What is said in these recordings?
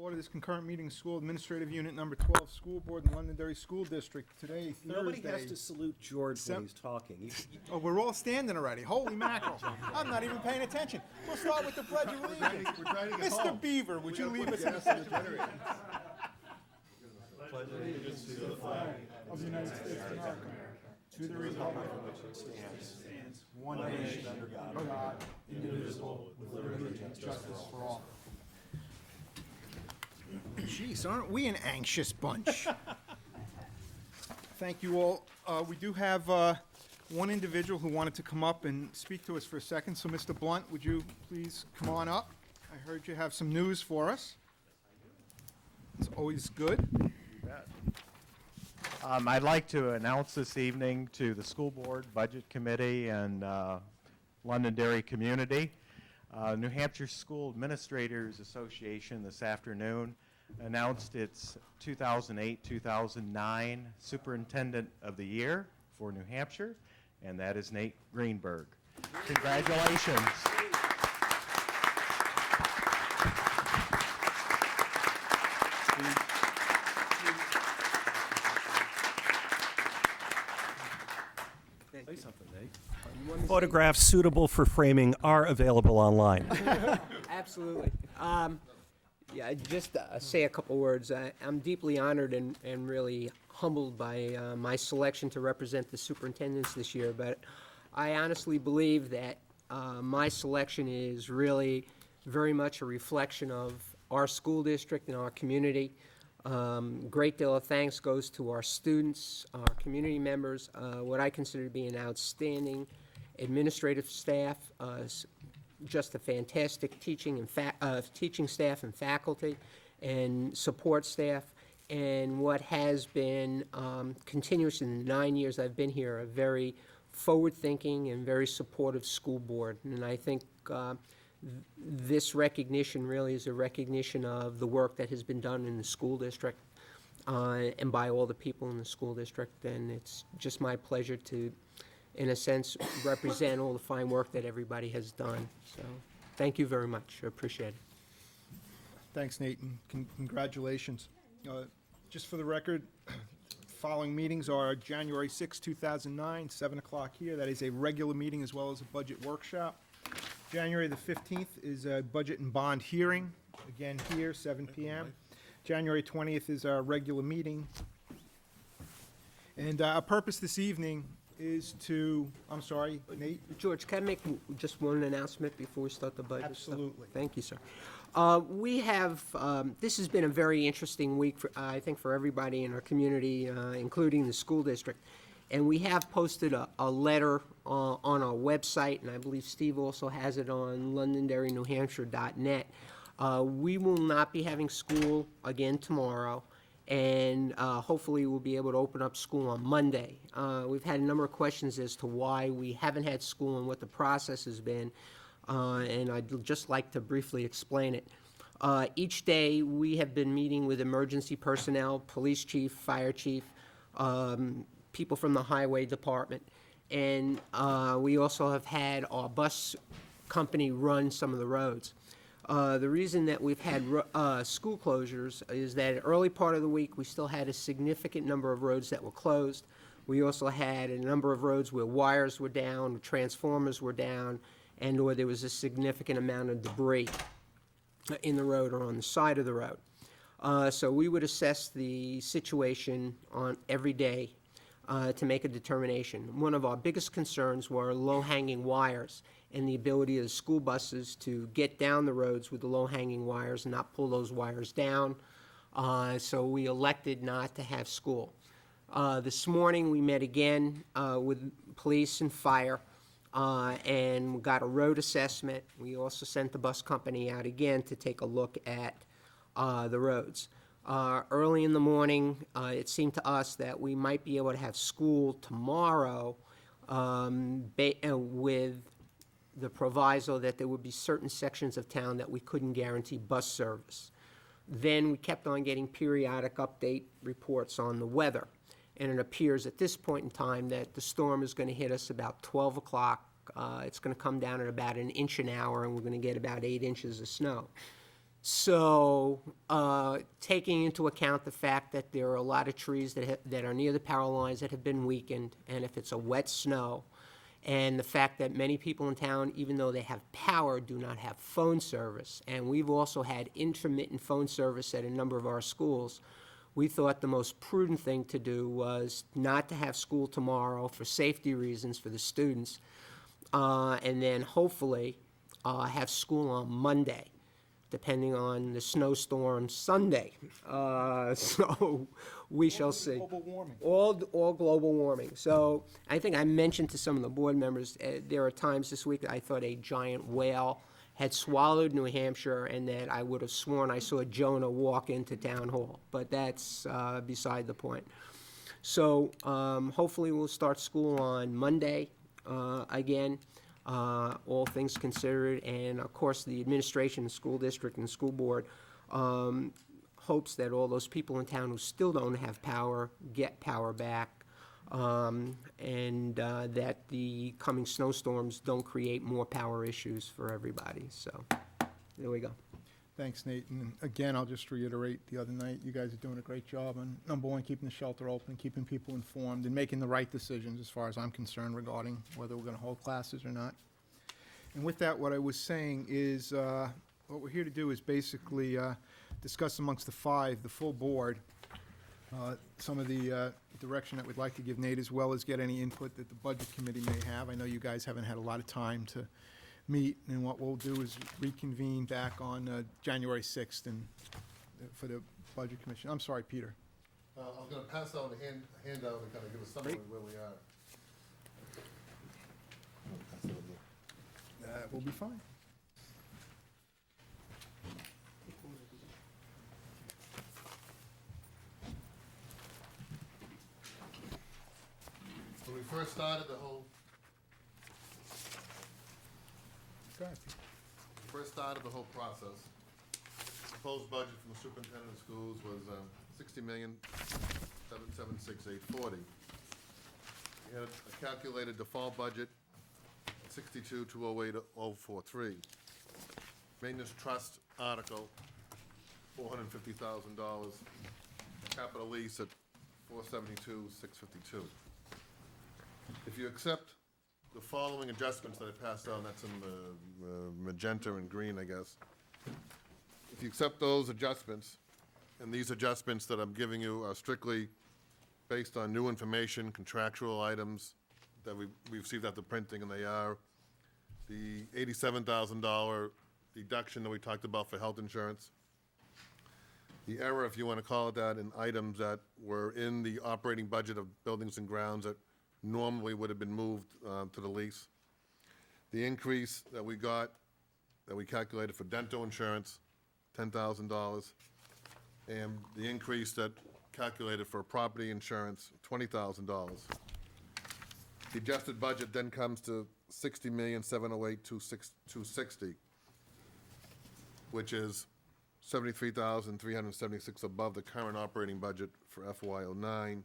Order this concurrent meeting, School Administrative Unit Number 12, School Board in Londonderry School District. Today, Thursday. Nobody has to salute George when he's talking. Oh, we're all standing already. Holy mackerel. I'm not even paying attention. We'll start with the Pledge of Allegiance. We're trying to get Mr. home. Beaver, would you leave us in the Gas in the generator. of the United States of America, to the republic for which it stands, one nation, under God, indivisible, with liberty and justice for all. Jeez, aren't we an anxious bunch? Thank you all. We do have one individual who wanted to come up and speak to us for a second. So, Mr. Blunt, would you please come on up? I heard you have some news for us. It's always good. I'd like to announce this evening to the School Board, Budget Committee, and Londonderry community, New Hampshire School Administrators Association this afternoon announced its 2008-2009 Superintendent of the Year for New Hampshire, and that is Nate Greenberg. Congratulations. Say something, Nate. Photographs suitable for framing are available online. Absolutely. Yeah, just say a couple words. I'm deeply honored and really humbled by my selection to represent the superintendents this year, but I honestly believe that my selection is really very much a reflection of our school district and our community. Great deal of thanks goes to our students, our community members, what I consider to be an outstanding administrative staff, just a fantastic teaching staff and faculty and support staff, and what has been continuous in the 9 years I've been here, a very forward-thinking and very supportive school board. And I think this recognition really is a recognition of the work that has been done in the school district and by all the people in the school district, and it's just my pleasure to, in a sense, represent all the fine work that everybody has done. So thank you very much. I appreciate it. Thanks, Nate, and congratulations. Just for the record, following meetings are January 6, 2009, 7 o'clock here. That is a regular meeting as well as a budget workshop. January the 15th is a budget and bond hearing, again here, 7 p.m. January 20th is our regular meeting. And our purpose this evening is to, I'm sorry, Nate? George, can I make just one announcement before we start the budget stuff? Absolutely. Thank you, sir. We have, this has been a very interesting week, I think, for everybody in our community, including the school district. And we have posted a letter on our website, and I believe Steve also has it on londonderrynewhampshire.net. We will not be having school again tomorrow, and hopefully we'll be able to open up school on Monday. We've had a number of questions as to why we haven't had school and what the process has been, and I'd just like to briefly explain it. Each day we have been meeting with emergency personnel, police chief, fire chief, people from the highway department, and we also have had our bus company run some of the roads. The reason that we've had school closures is that early part of the week we still had a significant number of roads that were closed. We also had a number of roads where wires were down, transformers were down, and or there was a significant amount of debris in the road or on the side of the road. So we would assess the situation on every day to make a determination. One of our biggest concerns were low-hanging wires and the ability of the school buses to get down the roads with the low-hanging wires and not pull those wires down. So we elected not to have school. This morning we met again with police and fire and got a road assessment. We also sent the bus company out again to take a look at the roads. Early in the morning, it seemed to us that we might be able to have school tomorrow with the proviso that there would be certain sections of town that we couldn't guarantee bus service. Then we kept on getting periodic update reports on the weather, and it appears at this point in time that the storm is going to hit us about 12 o'clock. It's going to come down at about 1 inch an hour, and we're going to get about 8 inches of snow. So, taking into account the fact that there are a lot of trees that are near the power lines that have been weakened, and if it's a wet snow, and the fact that many people in town, even though they have power, do not have phone service, and we've also had intermittent phone service at a number of our schools, we thought the most prudent thing to do was not to have school tomorrow for safety reasons for the students, and then hopefully have school on Monday, depending on the snowstorm Sunday. So we shall see. Global warming. All global warming. So I think I mentioned to some of the board members, there are times this week that I thought a giant whale had swallowed New Hampshire, and that I would have sworn I saw Jonah walk into town hall. But that's beside the point. So hopefully we'll start school on Monday again, all things considered. And of course, the administration, the school district, and school board hopes that all those people in town who still don't have power get power back, and that the coming snowstorms don't create more power issues for everybody. So there we go. Thanks, Nate. And again, I'll just reiterate, the other night, you guys are doing a great job on, number one, keeping the shelter open, keeping people informed, and making the right decisions as far as I'm concerned regarding whether we're going to hold classes or not. And with that, what I was saying is, what we're here to do is basically discuss amongst the five, the full board, some of the direction that we'd like to give Nate, as well as get any input that the budget committee may have. I know you guys haven't had a lot of time to meet, and what we'll do is reconvene back on January 6th and for the budget commission. I'm sorry, Peter. I was gonna pass out a handout and kind of give a summary of where we are. Pass it over. We'll be fine. When we first started the whole, Go ahead, Peter. process, proposed budget from the superintendent of schools was $60,776,840. We had a calculated default budget, $62,208,043. Maintenance trust article, $450,000. Capital lease at $472,652. If you accept the following adjustments that I passed on, that's in the magenta and green, I guess. If you accept those adjustments, and these adjustments that I'm giving you are strictly based on new information, contractual items that we received at the printing, and they are the $87,000 deduction that we talked about for health insurance, the error, if you want to call it that, in items that were in the operating budget of buildings and grounds that normally would have been moved to the lease. The increase that we got, that we calculated for dental insurance, $10,000. And the increase that calculated for property insurance, $20,000. The adjusted budget then comes to $60,708,260, which is $73,376 above the current operating budget for FY09.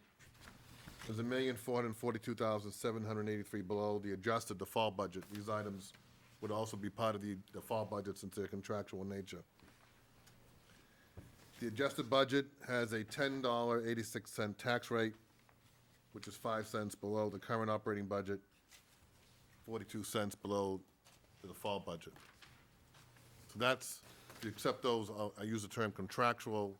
There's $1,442,783 below the adjusted default budget. These items would also be part of the default budget since they're contractual in nature. The adjusted budget has a $10.86 tax rate, which is 5 cents below the current operating budget, 42 cents below the default budget. So that's, if you accept those, I use the term contractual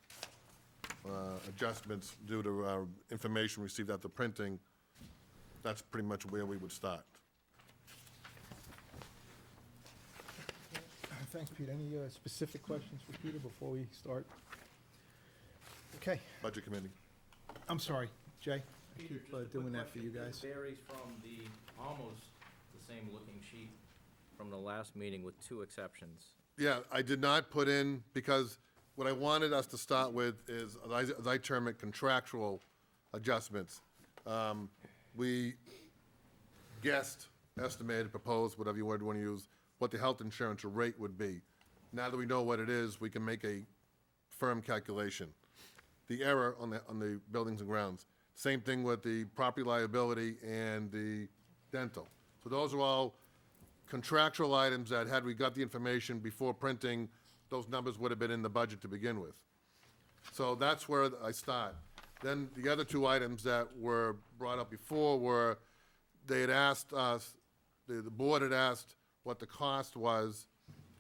adjustments due to information received at the printing. That's pretty much where we would start. Thanks, Pete. Any specific questions for Peter before we start? Okay, Budget committee. I'm sorry, Jay. I Peter, keep just a quick doing that for question. you guys. This varies from the, almost the same looking sheet from the last meeting with 2 exceptions. Yeah, I did not put in, because what I wanted us to start with is, as I term it, contractual adjustments. We guessed, estimated, proposed, whatever you word you want to use, what the health insurance rate would be. Now that we know what it is, we can make a firm calculation. The error on the buildings and grounds. Same thing with the property liability and the dental. So those are all contractual items that, had we got the information before printing, those numbers would have been in the budget to begin with. So that's where I start. Then the other two items that were brought up before were, they had asked us, the board had asked what the cost was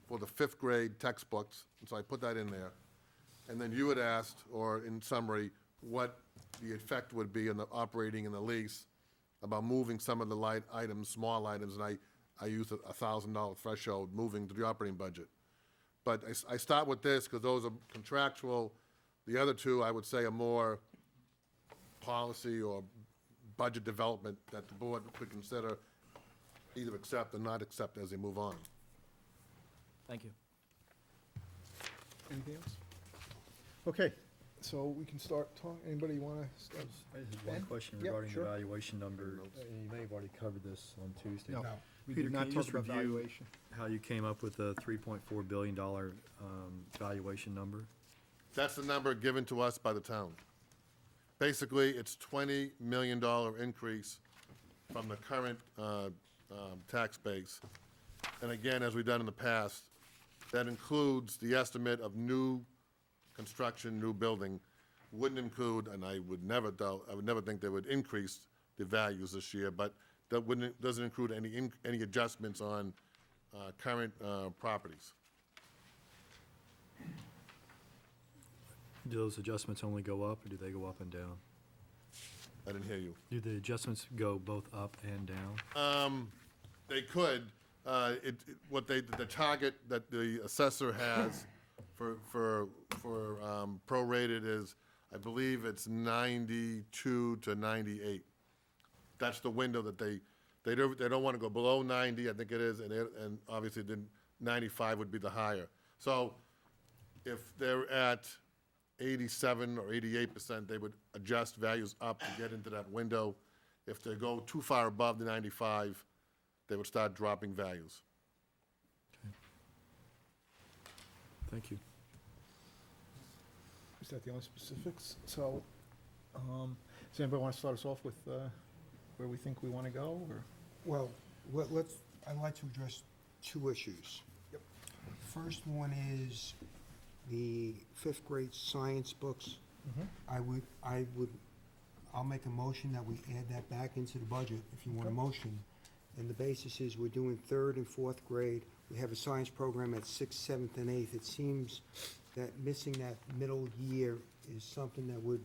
for the 5th grade textbooks, and so I put that in there. And then you had asked, or in summary, what the effect would be in the operating and the lease about moving some of the light items, small items, and I used a $1,000 threshold, moving to the operating budget. But I start with this because those are contractual. The other two, I would say, are more policy or budget development that the board could consider either accept or not accept as they move on. Thank you. Anything else? Okay, so we can start talking. Anybody want to start? I just have one Ben? question Yep, regarding the sure. valuation number. You may have already covered this on Tuesday. No, we Peter, did not can you talk just about review valuation. how you came up with the $3.4 billion valuation number? That's the number given to us by the town. Basically, it's $20 million increase from the current tax base. And again, as we've done in the past, that includes the estimate of new construction, new building. Wouldn't include, and I would never think they would increase the values this year, but that doesn't include any adjustments on current properties. Do those adjustments only go up, or do they go up and down? I didn't hear you. Do the adjustments go both up and down? They could. The target that the assessor has for prorated is, I believe it's 92 to 98. That's the window that they don't want to go below 90, I think it is, and obviously then 95 would be the higher. So if they're at 87 or 88%, they would adjust values up to get into that window. If they go too far above the 95, they would start dropping values. Thank you. Is that the only specifics? So, does anybody want to start us off with where we think we want to go, or? Well, I'd like to address two issues. Yep. First one is the 5th grade science books. I'll make a motion that we add that back into the budget, if you want a motion. And the basis is we're doing 3rd and 4th grade. We have a science program at 6th, 7th, and 8th. It seems that missing that middle year is something that would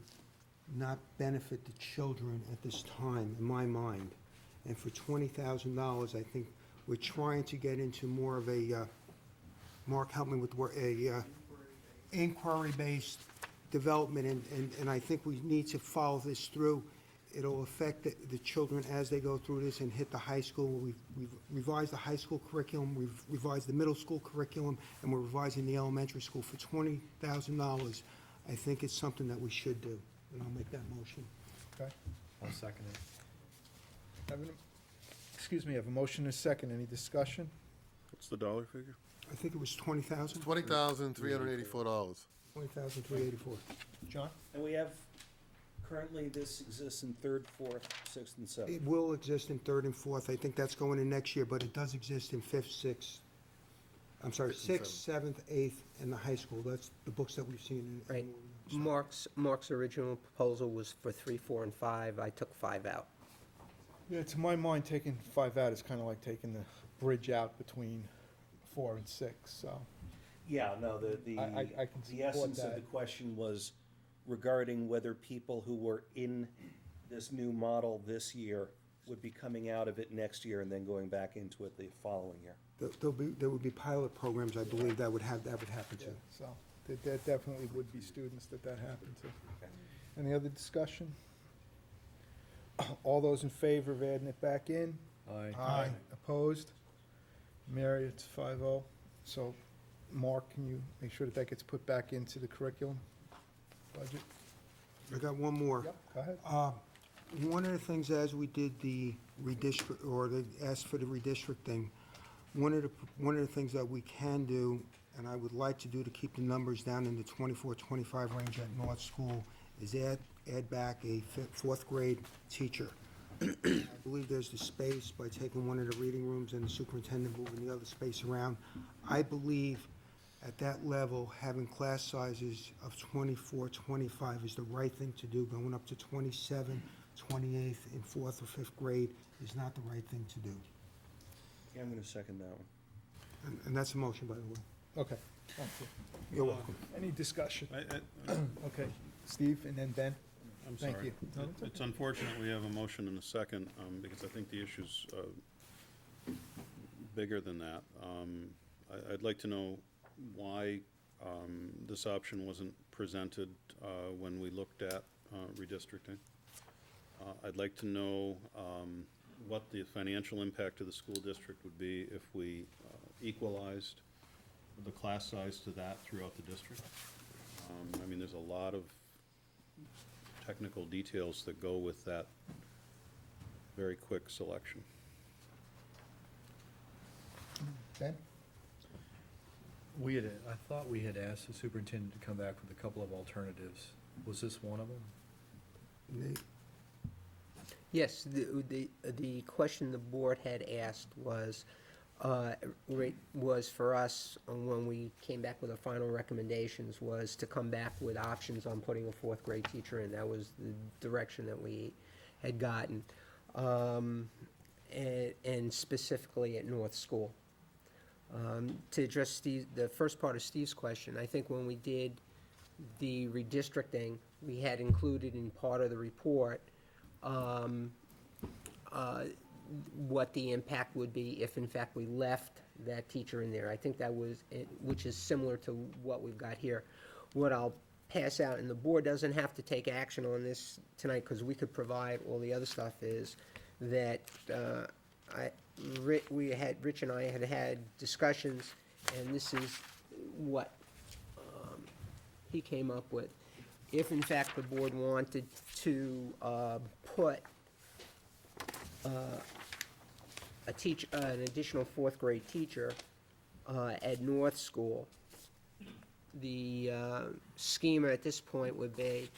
not benefit the children at this time, in my mind. And for $20,000, I think we're trying to get into more of a, Mark, help me with the word, inquiry-based development, and I think we need to follow this through. It'll affect the children as they go through this and hit the high school. We've revised the high school curriculum, we've revised the middle school curriculum, and we're revising the elementary school. For $20,000, I think it's something that we should do, and I'll make that motion. Okay. I'll second it. Excuse me, I have a motion and a second. Any discussion? What's the dollar figure? I think it was $20,000? $20,384. $20,384. John? And we have, currently, this exists in 3rd, 4th, 6th, and 7th. It will exist in 3rd and 4th. I think that's going in next year, but it does exist in 5th, 6th, I'm sorry, 6th, 7th, 8th, and the high school. That's the books that we've seen in. Right. Mark's original proposal was for 3, 4, and 5. I took 5 out. Yeah, to my mind, taking 5 out is kind of like taking the bridge out between 4 and 6, so. Yeah, no, I can the support essence of that. the question was regarding whether people who were in this new model this year would be coming out of it next year and then going back into it the following year. There would be pilot programs, I believe, that would happen Yeah, to. so there definitely would be students that happened to. Any other discussion? All those in favor of adding it back in? Aye. Opposed? Mary, it's 5-0. So, Mark, can you make sure that that gets put back into the curriculum budget? I got one more. Yep, go ahead. One of the things as we did the redistrict, or they asked for the redistricting, one of the things that we can do, and I would like to do to keep the numbers down in the 24, 25 range at North School, is add back a 4th grade teacher. I believe there's the space by taking one of the reading rooms and the superintendent moving the other space around. I believe at that level, having class sizes of 24, 25 is the right thing to do. Going up to 27, 28 in fourth or fifth grade is not the right thing to do. Yeah, I'm gonna second that one. And that's a motion, by the way. Okay, thank you. You're welcome. Any discussion? Okay, Steve, and then Ben? I'm Thank sorry. you. No, that's It's unfortunate we have a motion and a second, because I think the issue's bigger than that. I'd like to know why this option wasn't presented when we looked at redistricting. I'd like to know what the financial impact of the school district would be if we equalized the class size to that throughout the district. I mean, there's a lot of technical details that go with that very quick selection. Ben? I thought we had asked the superintendent to come back with a couple of alternatives. Was this one of them? Nate? Yes, the question the board had asked was for us, when we came back with our final recommendations, was to come back with options on putting a fourth grade teacher in. That was the direction that we had gotten, and specifically at North School. To address the first part of Steve's question, I think when we did the redistricting, we had included in part of the report what the impact would be if in fact we left that teacher in there. I think that was, which is similar to what we've got here. What I'll pass out, and the board doesn't have to take action on this tonight because we could provide all the other stuff, is that Rich and I had discussions, and this is what he came up with. If in fact the board wanted to put an additional fourth grade teacher at North School, the schema at this point would be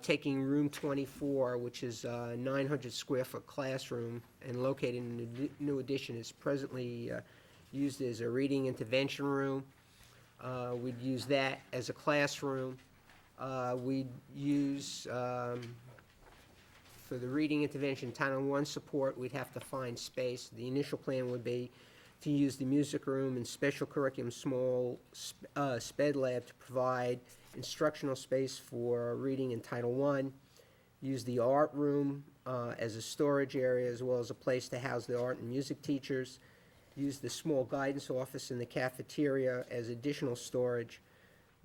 taking room 24, which is a 900 square foot classroom and located in the new addition, is presently used as a reading intervention room. We'd use that as a classroom. We'd use, for the reading intervention, Title I support, we'd have to find space. The initial plan would be to use the music room and special curriculum small sped lab to provide instructional space for reading in Title I. Use the art room as a storage area as well as a place to house the art and music teachers. Use the small guidance office in the cafeteria as additional storage.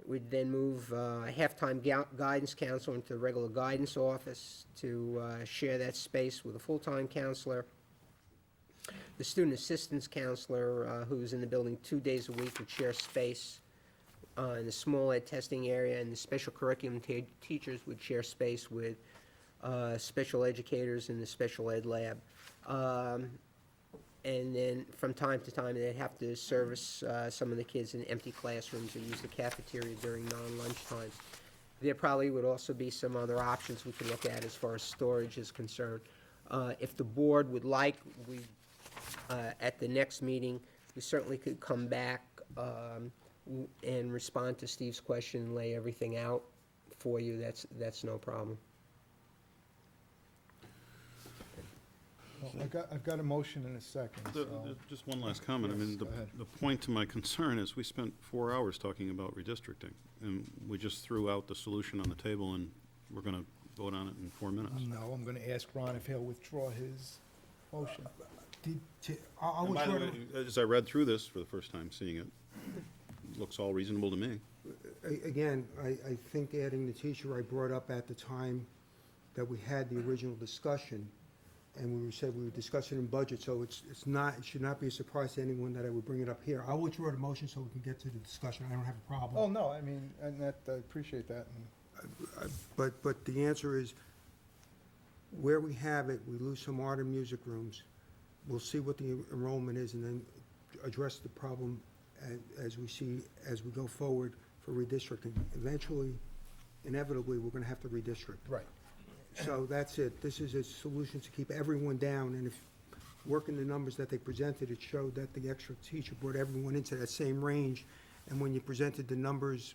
We'd then move halftime guidance counselor into the regular guidance office to share that space with a full-time counselor. The student assistance counselor, who's in the building 2 days a week, would share space in the small ed testing area, and the special curriculum teachers would share space with special educators in the special ed lab. And then from time to time, they'd have to service some of the kids in empty classrooms or use the cafeteria during non-lunch times. There probably would also be some other options we could look at as far as storage is concerned. If the board would like, at the next meeting, we certainly could come back and respond to Steve's question and lay everything out for you. That's no problem. Well, I've got a motion in a second, so. Just one last comment. I mean, Go ahead. the point to my concern is we spent 4 hours talking about redistricting, and we just threw out the solution on the table, and we're going to vote on it in 4 minutes. No, I'm gonna ask Ron if he'll withdraw his motion. I And was by the sort way, as I read through this for the first time, seeing it, looks all reasonable to me. again, I think adding the teacher I brought up at the time that we had the original discussion, and we said we would discuss it in budget, so it should not be a surprise to anyone that I would bring it up here. I'll withdraw the motion so we can get to the discussion. I don't have a problem. Oh, no, I mean, and that, I appreciate that. But the answer is, where we have it, we lose some art and music rooms. We'll see what the enrollment is and then address the problem as we go forward for redistricting. Eventually, inevitably, we're gonna have to redistrict. Right. So that's it. This is a solution to keep everyone down, and if, working the numbers that they presented, it showed that the extra teacher brought everyone into that same range, and when you presented the numbers,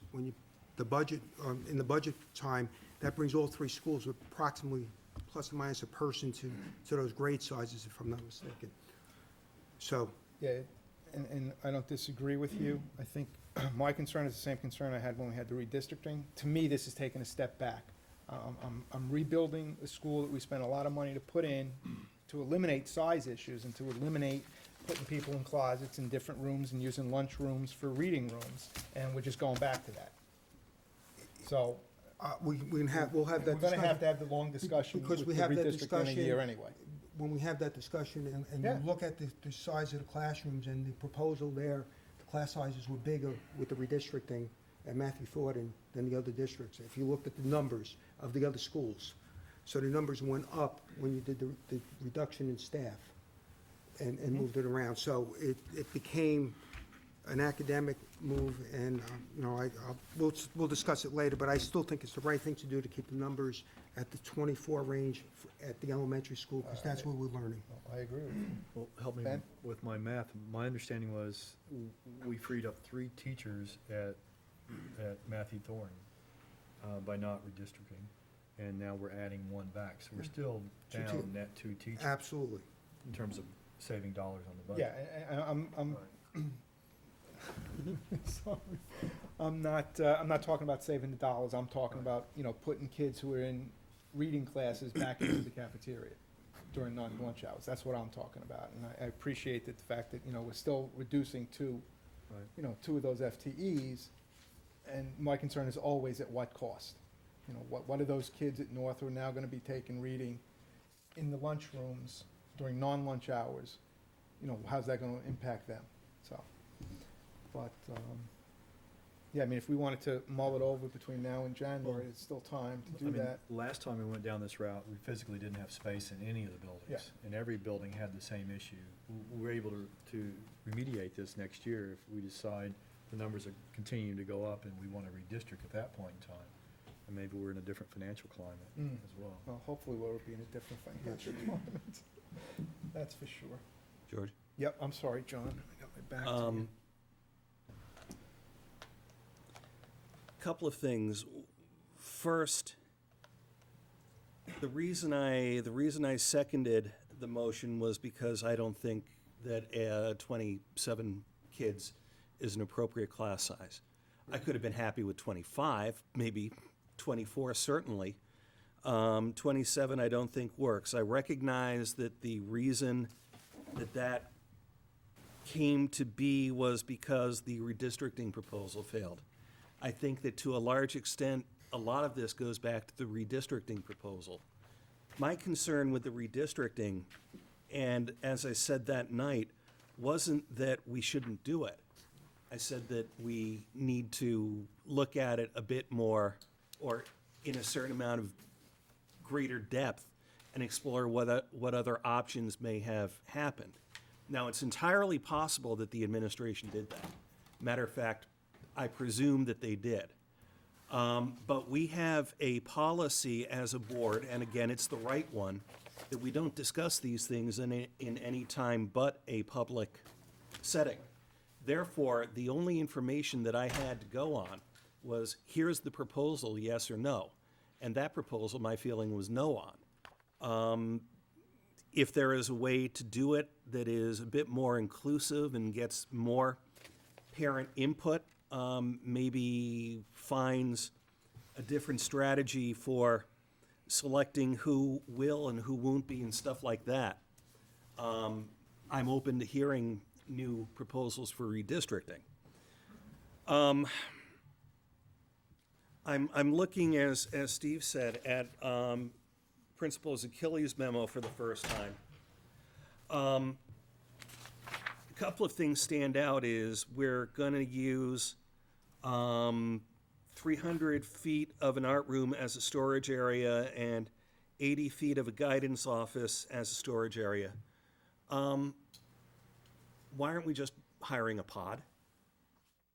the budget, in the budget time, that brings all three schools approximately plus or minus a person to those grade sizes, if I'm not mistaken. So, Yeah, and I don't disagree with you. I think my concern is the same concern I had when we had the redistricting. To me, this is taking a step back. I'm rebuilding a school that we spent a lot of money to put in to eliminate size issues and to eliminate putting people in closets in different rooms and using lunch rooms for reading rooms, and we're just going back to that. So, we'll have that we're gonna discussion. have to have the long discussion with Because the we have that redistricting in a discussion. year anyway. When we have that discussion and Yeah. you look at the size of the classrooms and the proposal there, the class sizes were bigger with the redistricting at Matthew Thornton than the other districts. If you looked at the numbers of the other schools. So the numbers went up when you did the reduction in staff and moved it around. So it became an academic move, and, we'll discuss it later, but I still think it's the right thing to do to keep the numbers at the 24 range at the elementary school, because that's where we're learning. I agree with you. Well, help me Ben? with my math. My understanding was we freed up 3 teachers at Matthew Thornton by not redistricting, and now we're adding 1 back. So we're still Two down te- net 2 teachers Absolutely. in terms of saving dollars on the Yeah, budget. I'm, sorry. I'm not talking about saving the dollars. I'm talking about, putting kids who are in reading classes back into the cafeteria during non-lunch hours. That's what I'm talking about. And I appreciate that the fact that, we're still reducing 2 of those FTEs. And my concern is always at what cost? What are those kids at North who are now gonna be taking reading in the lunchrooms during non-lunch hours? How's that gonna impact them? So, but, yeah, I mean, if we wanted to mull it over between now and January, it's still time to do that. Last time we went down this route, we physically didn't have space in any of the buildings. Yeah. And every building had the same issue. We're able to remediate this next year if we decide the numbers are continuing to go up and we want to redistrict at that point in time. And maybe we're in a different financial climate as well. Well, hopefully we'll be in a different financial climate. That's for sure. George? Yep, I'm sorry, John. I got my back to you. Couple of things. First, the reason I seconded the motion was because I don't think that 27 kids is an appropriate class size. I could have been happy with 25, maybe 24 certainly. 27 I don't think works. I recognize that the reason that came to be was because the redistricting proposal failed. I think that to a large extent, a lot of this goes back to the redistricting proposal. My concern with the redistricting, and as I said that night, wasn't that we shouldn't do it. I said that we need to look at it a bit more, or in a certain amount of greater depth, and explore what other options may have happened. Now, it's entirely possible that the administration did that. Matter of fact, I presume that they did. But we have a policy as a board, and again, it's the right one, that we don't discuss these things in any time but a public setting. Therefore, the only information that I had to go on was, here's the proposal, yes or no. And that proposal, my feeling was no on. If there is a way to do it that is a bit more inclusive and gets more parent input, maybe finds a different strategy for selecting who will and who won't be and stuff like that, I'm open to hearing new proposals for redistricting. I'm looking, as Steve said, at Principal Achilles' memo for the first time. A couple of things stand out is we're going to use 300 feet of an art room as a storage area and 80 feet of a guidance office as a storage area. Why aren't we just hiring a pod?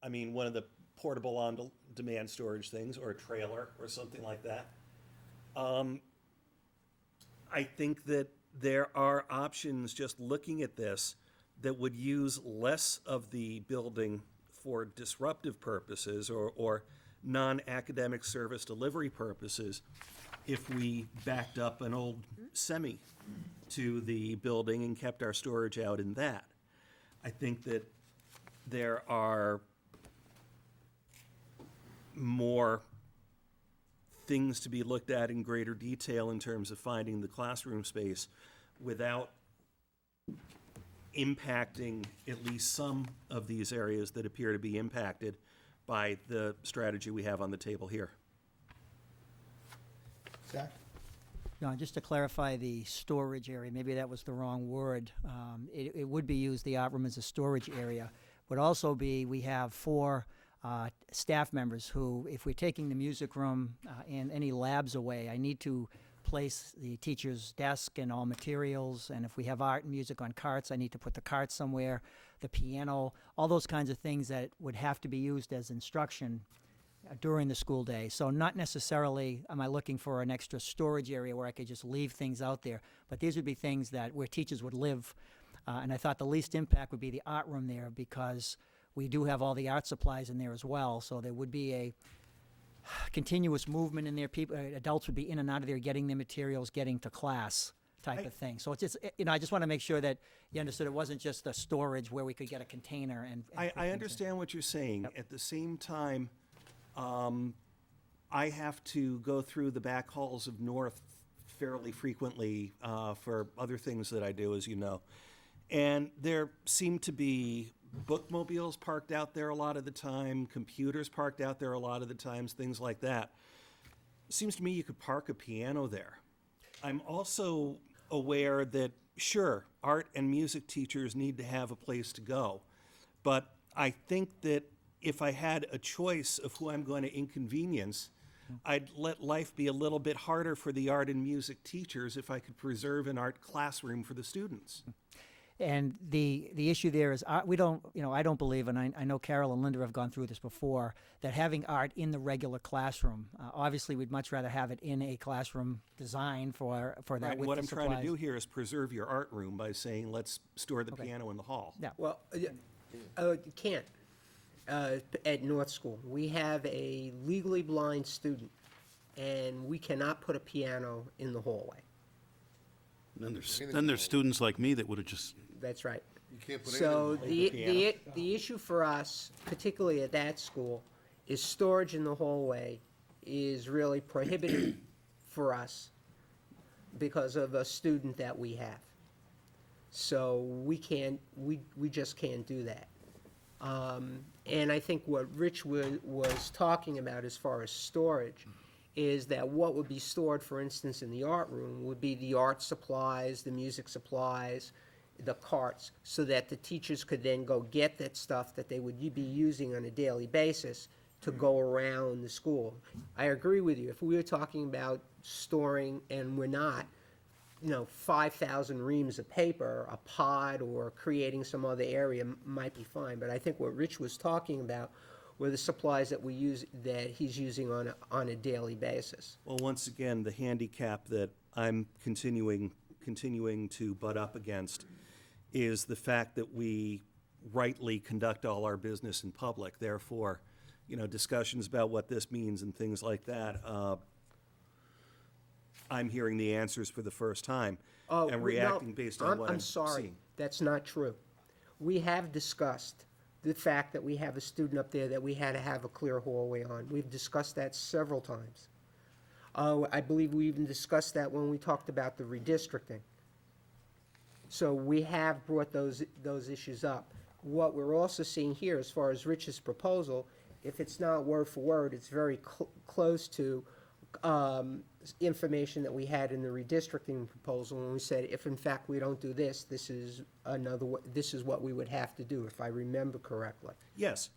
I mean, one of the portable on-demand storage things, or a trailer, or something like that. I think that there are options, just looking at this, that would use less of the building for disruptive purposes or non-academic service delivery purposes if we backed up an old semi to the building and kept our storage out in that. I think that there are more things to be looked at in greater detail in terms of finding the classroom space without impacting at least some of these areas that appear to be impacted by the strategy we have on the table here. Zach? No, just to clarify the storage area, maybe that was the wrong word. It would be used, the art room, as a storage area. Would also be, we have 4 staff members who, if we're taking the music room and any labs away, I need to place the teacher's desk and all materials, and if we have art and music on carts, I need to put the carts somewhere, the piano, all those kinds of things that would have to be used as instruction during the school day. So not necessarily am I looking for an extra storage area where I could just leave things out there, but these would be things that where teachers would live. And I thought the least impact would be the art room there, because we do have all the art supplies in there as well. So there would be a continuous movement in there. People, adults would be in and out of there getting their materials, getting to class type of thing. So it's just, I just want to make sure that you understood it wasn't just a storage where we could get a container and put things I in. understand what you're saying. At the same time, I have to go through the back halls of North fairly frequently for other things that I do, as you know. And there seem to be bookmobiles parked out there a lot of the time, computers parked out there a lot of the times, things like that. Seems to me you could park a piano there. I'm also aware that, sure, art and music teachers need to have a place to go. But I think that if I had a choice of who I'm going to inconvenience, I'd let life be a little bit harder for the art and music teachers if I could preserve an art classroom for the students. And the issue there is, we don't, I don't believe, and I know Carol and Linda have gone through this before, that having art in the regular classroom, obviously we'd much rather have it in a classroom designed for that Right, with what the I'm trying to supplies. do here is preserve your art room by saying, let's store the piano in the hall. Yeah. Well, you can't. At North School, we have a legally blind student, and we cannot put a piano in the hallway. And then there's students like me that would have just, That's right. You can't put So anything. the issue for us, particularly at that school, is storage in the hallway is really prohibited for us because of a student that we have. So we just can't do that. And I think what Rich was talking about as far as storage is that what would be stored, for instance, in the art room would be the art supplies, the music supplies, the carts, so that the teachers could then go get that stuff that they would be using on a daily basis to go around the school. I agree with you. If we were talking about storing, and we're not, 5,000 reams of paper, a pod, or creating some other area might be fine. But I think what Rich was talking about were the supplies that we use, that he's using on a daily basis. Well, once again, the handicap that I'm continuing to butt up against is the fact that we rightly conduct all our business in public. Therefore, discussions about what this means and things like that, I'm hearing the answers for the first time and reacting based on what I'm sorry, seeing. that's not true. We have discussed the fact that we have a student up there that we had to have a clear hallway on. We've discussed that several times. I believe we even discussed that when we talked about the redistricting. So we have brought those issues up. What we're also seeing here, as far as Rich's proposal, if it's not word for word, it's very close to information that we had in the redistricting proposal when we said, if in fact we don't do this, this is what we would have to do, if I remember correctly. Yes.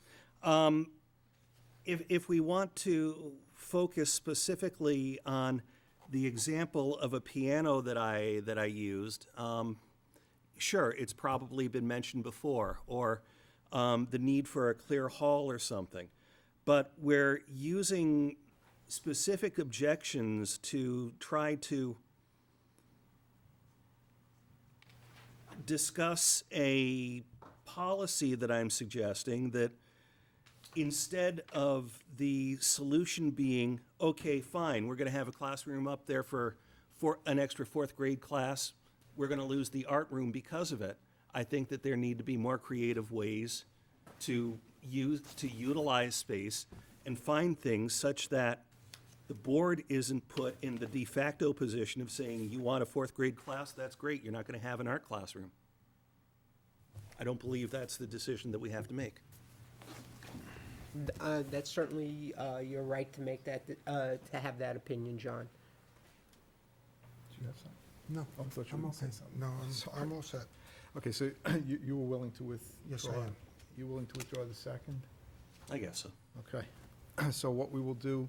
If we want to focus specifically on the example of a piano that I used, sure, it's probably been mentioned before, or the need for a clear hall or something. But we're using specific objections to try to discuss a policy that I'm suggesting that instead of the solution being, okay, fine, we're gonna have a classroom up there for an extra fourth grade class, we're gonna lose the art room because of it. I think that there need to be more creative ways to utilize space and find things such that the board isn't put in the de facto position of saying, you want a fourth grade class, that's great, you're not gonna have an art classroom. I don't believe that's the decision that we have to make. That's certainly your right to make that, to have that opinion, John. Do you have something? No, Oh, I thought you I'm were gonna say okay. something. No, Sorry. I'm all set. Okay, so you were willing to withdraw? Yes, I am. You willing to withdraw the second? I guess so. Okay. So what we will do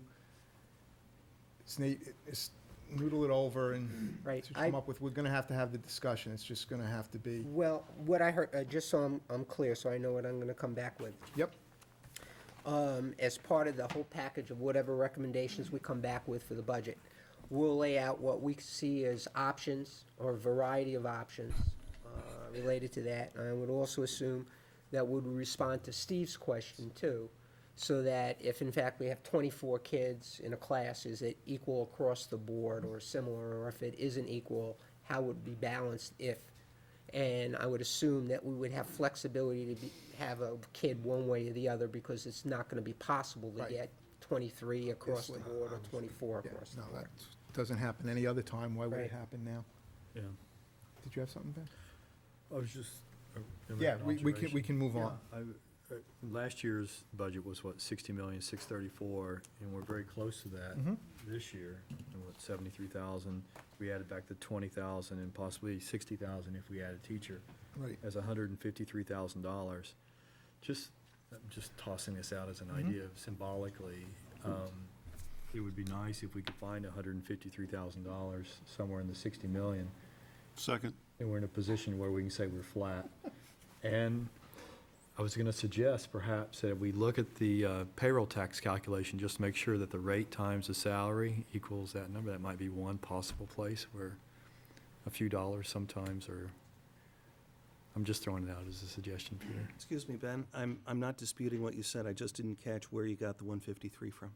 is noodle it over and Right, to come up with, we're gonna have to have the discussion. It's just gonna have to be, Well, what I heard, just so I'm clear, so I know what I'm gonna come back with. yep, As part of the whole package of whatever recommendations we come back with for the budget, we'll lay out what we see as options or a variety of options related to that. I would also assume that we would respond to Steve's question too, so that if in fact we have 24 kids in a class, is it equal across the board or similar? Or if it isn't equal, how would it be balanced if? And I would assume that we would have flexibility to have a kid one way or the other, because it's not gonna be possible to Right. get 23 across the Yes, board or 24 yeah, across the no, board. that doesn't happen any other time. Why would Right. it happen now? Yeah. Did you have something, Ben? I was just. Yeah, we can move on. Last year's budget was what, 60,634,000, and we're very close to that this year. And what, 73,000, we added back the 20,000 and possibly 60,000 if we add a teacher. Right. As $153,000. I'm just tossing this out as an idea symbolically. It would be nice if we could find $153,000 somewhere in the 60 million. Second. And we're in a position where we can say we're flat. And I was gonna suggest perhaps that we look at the payroll tax calculation, just to make sure that the rate times the salary equals that number. That might be one possible place where a few dollars sometimes are, I'm just throwing it out as a suggestion, Peter. Excuse me, Ben, I'm not disputing what you said, I just didn't catch where you got the 153 from.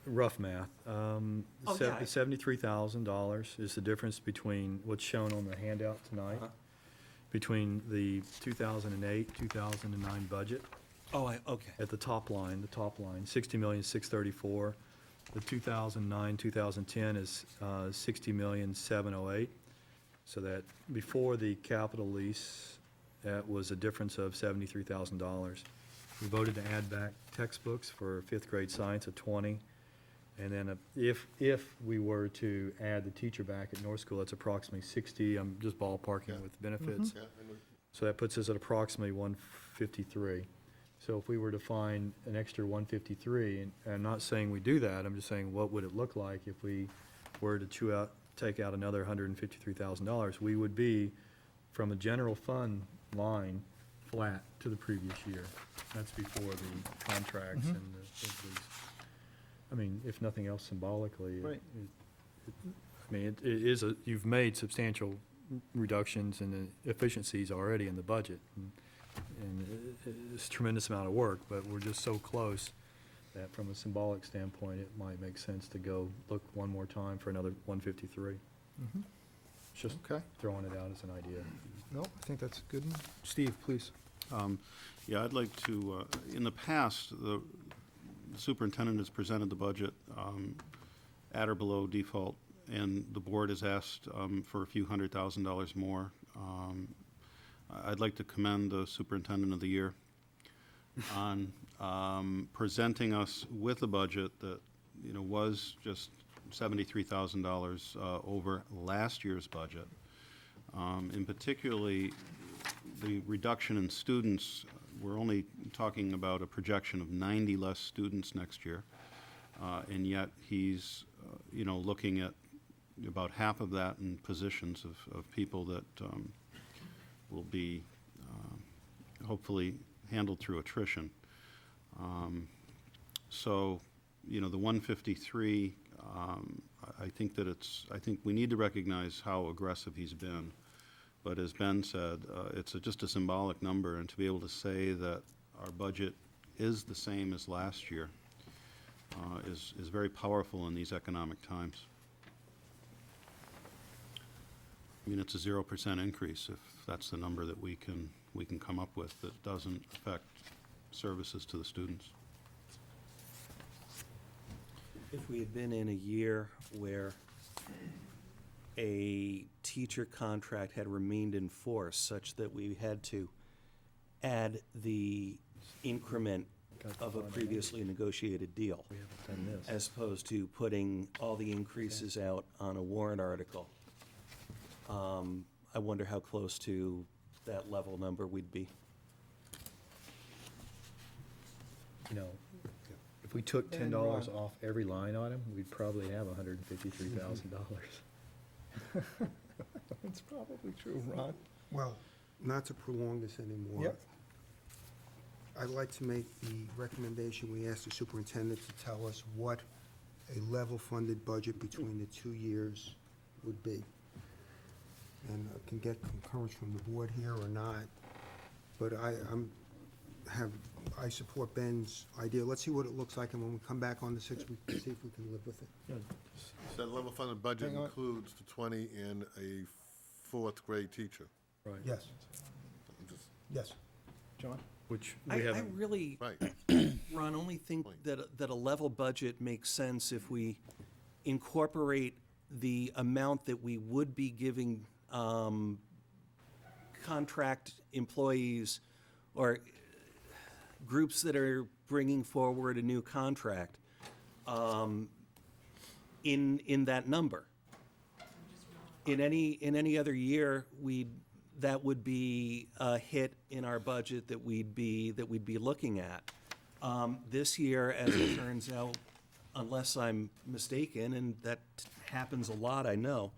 Rough math. yeah. $73,000 is the difference between what's shown on the handout tonight, Uh-huh. between the 2008, 2009 budget. Oh, okay. At the top line, 60,634,000. The 2009, 2010 is 60,708,000. So that before the capital lease, that was a difference of $73,000. We voted to add back textbooks for fifth grade science of 20. And then if we were to add the teacher back at North School, that's approximately 60. I'm just ballparking with benefits. Yeah, and So that puts us at approximately 153. So if we were to find an extra 153, and I'm not saying we do that, I'm just saying what would it look like if we were to take out another $153,000? We would be, from a general fund line, flat to the previous year. That's before the contracts and I mean, if nothing else symbolically. Right. I mean, it is you've made substantial reductions in the efficiencies already in the budget. And it's a tremendous amount of work, but we're just so close that from a symbolic standpoint, it might make sense to go look one more time for another 153. Just Okay. throwing it out as an idea. No, I think that's good. Steve, please. Yeah, I'd like to, in the past, the superintendent has presented the budget at or below default, and the board has asked for a few $100,000 more. I'd like to commend the superintendent of the year on presenting us with a budget that, was just $73,000 over last year's budget. And particularly, the reduction in students, we're only talking about a projection of 90 less students next year. And yet, he's, looking at about half of that in positions of people that will be hopefully handled through attrition. So, the 153, I think we need to recognize how aggressive he's been. But as Ben said, it's just a symbolic number, and to be able to say that our budget is the same as last year is very powerful in these economic times. I mean, it's a 0% increase, if that's the number that we can come up with, that doesn't affect services to the students. If we had been in a year where a teacher contract had remained in force such that we had to add the increment of a previously negotiated deal, We haven't done this. as opposed to putting all the increases out on a warrant article, I wonder how close to that level number we'd be. You know, if we took $10 off every line item, we'd probably have $153,000. That's probably true, Ron. Well, not to prolong this anymore. Yep. I'd like to make the recommendation, we ask the superintendent to tell us what a level-funded budget between the 2 years would be. And I can get concurrence from the board here or not, but I support Ben's idea. Let's see what it looks like, and when we come back on the 6th, we can see if we can live with it. So that level funded budget Hang on. includes the 20 and a 4th grade teacher. Right. Yes, Just- yes. John? Which I we haven't. really, Right. Ron, only think Point. that a level budget makes sense if we incorporate the amount that we would be giving contract employees or groups that are bringing forward a new contract in that number. In any other year, that would be a hit in our budget that we'd be looking at. This year, as it turns out, unless I'm mistaken, and that happens a lot, I know,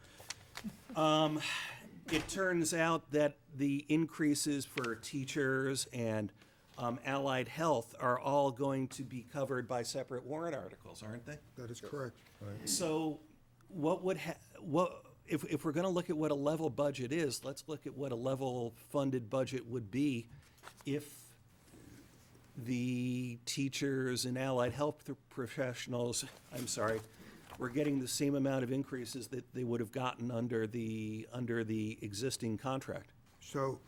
it turns out that the increases for teachers and allied health are all going to be covered by separate warrant articles, aren't they? That is correct. So if we're going to look at what a level budget is, let's look at what a level funded budget would be if the teachers and allied health professionals, were getting the same amount of increases that they would have gotten under the existing contract. So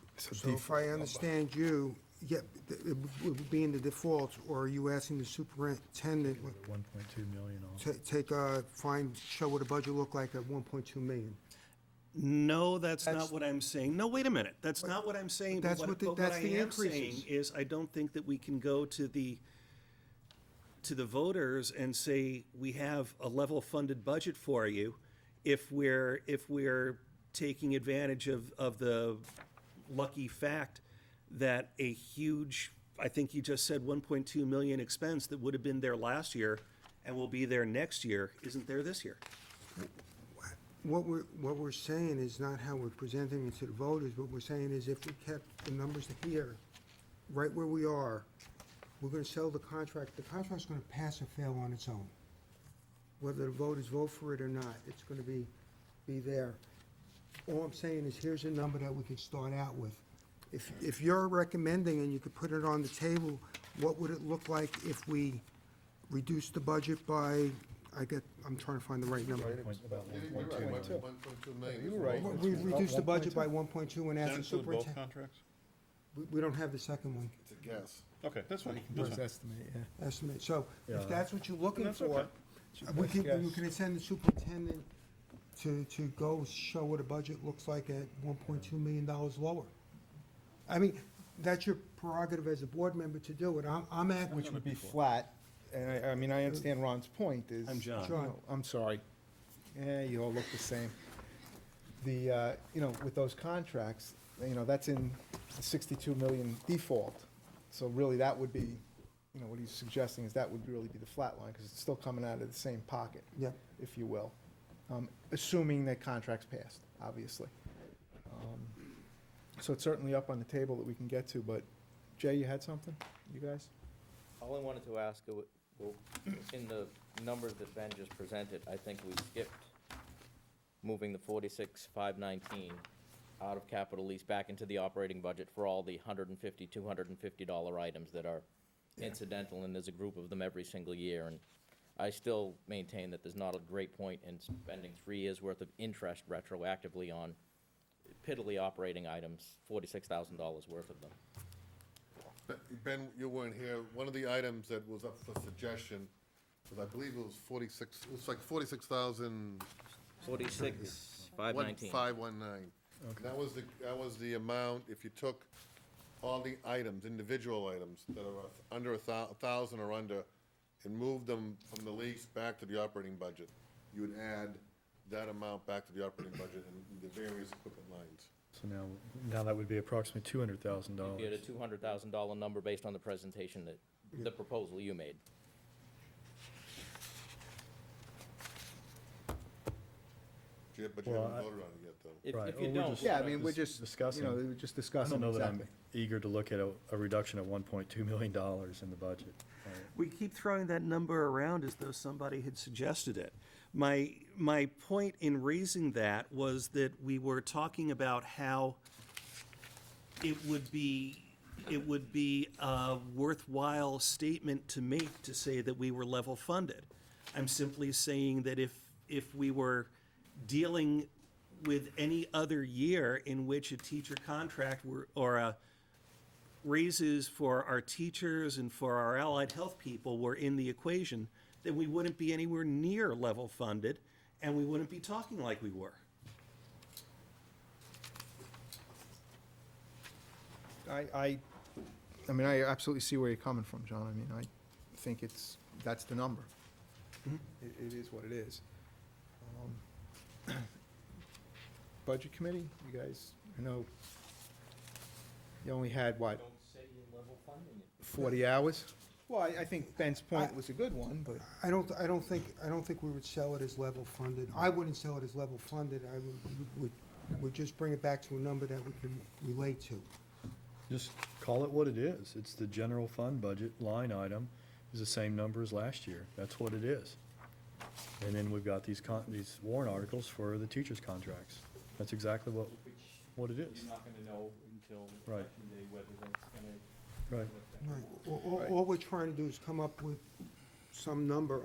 if I understand you, yeah, it would be in the default, or are you asking the superintendent 1.2 million off. show what a budget looked like at 1.2 million? No, that's not what I'm saying. No, wait a minute. That's not what I'm saying. But That's what, what the- but that's what the I am saying increases. is I don't think that we can go to the voters and say we have a level funded budget for you if we're taking advantage of the lucky fact that a huge, I think you just said 1.2 million expense that would have been there last year and will be there next year isn't there this year. What we're saying is not how we're presenting it to the voters. What we're saying is if we kept the numbers here, right where we are, we're gonna sell the contract. The contract's gonna pass or fail on its own. Whether the voters vote for it or not, it's gonna be there. All I'm saying is here's a number that we can start out with. If you're recommending, and you could put it on the table, what would it look like if we reduce the budget by, I'm trying to find the right number. About Yeah, 1.2 you're right, million. 1.2 million. You were right. We reduced the budget by 1.2 and Does asked that the include both superintendent. contracts? We don't have the second one. It's a guess. Okay, that's fine. First estimate, yeah. Estimate. So Yeah. if that's what you're looking That's for, okay. we can Yes. send the superintendent to go show what a budget looks like at $1.2 million lower. I mean, that's your prerogative as a board member to do it. I'm at. Which would be flat, and I mean, I understand Ron's point is. I'm John. John. No, I'm sorry. Yeah, you all look the same. With those contracts, that's in the 62 million default. So really, that would be, what he's suggesting is that would really be the flat line, because it's still coming out of the same pocket, Yeah. if you will. Assuming that contract's passed, obviously. So it's certainly up on the table that we can get to, but Jay, you had something, you guys? All I wanted to ask, well, in the numbers that Ben just presented, I think we skipped moving the 46,519 out of capital lease back into the operating budget for all the $150, $250 items that are incidental, and there's a group of them every single year, and I still maintain that there's not a great point in spending 3 years' worth of interest retroactively on piddly operating items, $46,000 worth of them. Ben, you weren't here. One of the items that was up for suggestion, because I believe it was 46, it was like 46,000. 46,519. 519. That was the amount, if you took all the items, individual items that are under 1,000 or under, and moved them from the lease back to the operating budget, you would add that amount back to the operating budget in the various equipment lines. So now that would be approximately $200,000. You had a $200,000 number based on the presentation that, the proposal you made. But you Well, haven't I- voted on it yet, though. If Right. if Well, you we're don't. just- Yeah, I mean, we're just, discussing. we're just I discussing don't know that I'm exactly. eager to look at a reduction of $1.2 million in the budget. We keep throwing that number around as though somebody had suggested it. My point in raising that was that we were talking about how it would be a worthwhile statement to make to say that we were level funded. I'm simply saying that if we were dealing with any other year in which a teacher contract or raises for our teachers and for our allied health people were in the equation, then we wouldn't be anywhere near level funded, and we wouldn't be talking like we were. I mean, I absolutely see where you're coming from, John. I mean, I think that's the number. It is what it is. Budget committee, you guys, I know you only had, what, 40 hours? Well, I think Ben's point was a good one, but I don't think we would sell it as level funded. I wouldn't sell it as level funded. I would just bring it back to a number that we can relate to. Just call it what it is. It's the general fund budget line item is the same number as last year. That's what it is. And then we've got these warrant articles for the teachers' contracts. That's exactly what it is. You're not gonna know until Right. election day whether that's gonna. Right. Right. All we're trying to do is come up with some number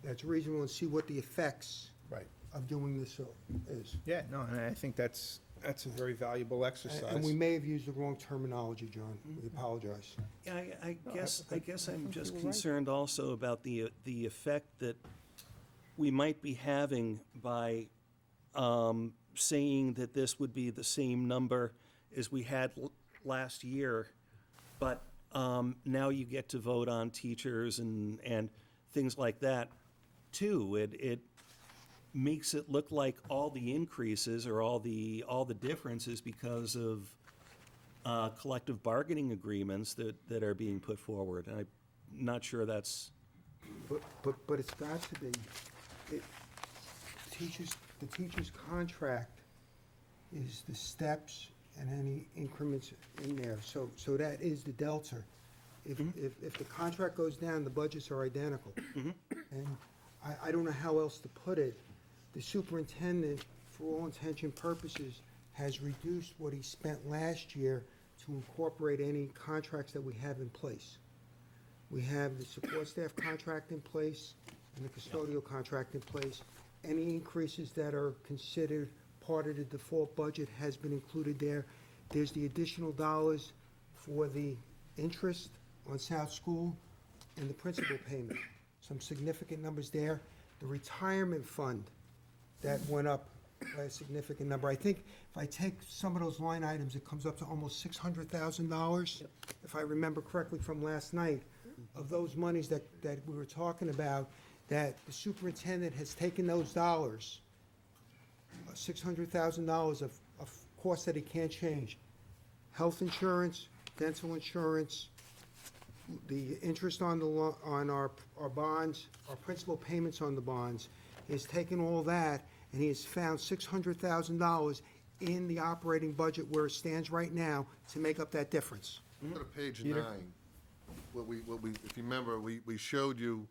that's reasonable and see what the effects right. of doing this is. Yeah, no, and I think that's a very valuable exercise. And we may have used the wrong terminology, John. We apologize. I guess I'm just you were right. concerned also about the effect that we might be having by saying that this would be the same number as we had last year, but now you get to vote on teachers and things like that too. It makes it look like all the increases or all the differences because of collective bargaining agreements that are being put forward. I'm not sure that's. But it's got to be, the teacher's contract is the steps and any increments in there, so that is the delta. If the contract goes down, the budgets are identical. And I don't know how else to put it. The superintendent, for all intents and purposes, has reduced what he spent last year to incorporate any contracts that we have in place. We have the support staff contract in place and the custodial contract in place. Any increases that are considered part of the default budget has been included there. There's the additional dollars for the interest on South School and the principal payment. Some significant numbers there. The retirement fund, that went up by a significant number. I think if I take some of those line items, it comes up to almost $600,000, if I remember correctly from last night, of those monies that we were talking about, that the superintendent has taken those dollars, $600,000 of costs that he can't change. Health insurance, dental insurance, the interest on our bonds, our principal payments on the bonds. He has taken all that, and he has found $600,000 in the operating budget where it stands right now to make up that difference. Go to page 9. If you remember, we showed you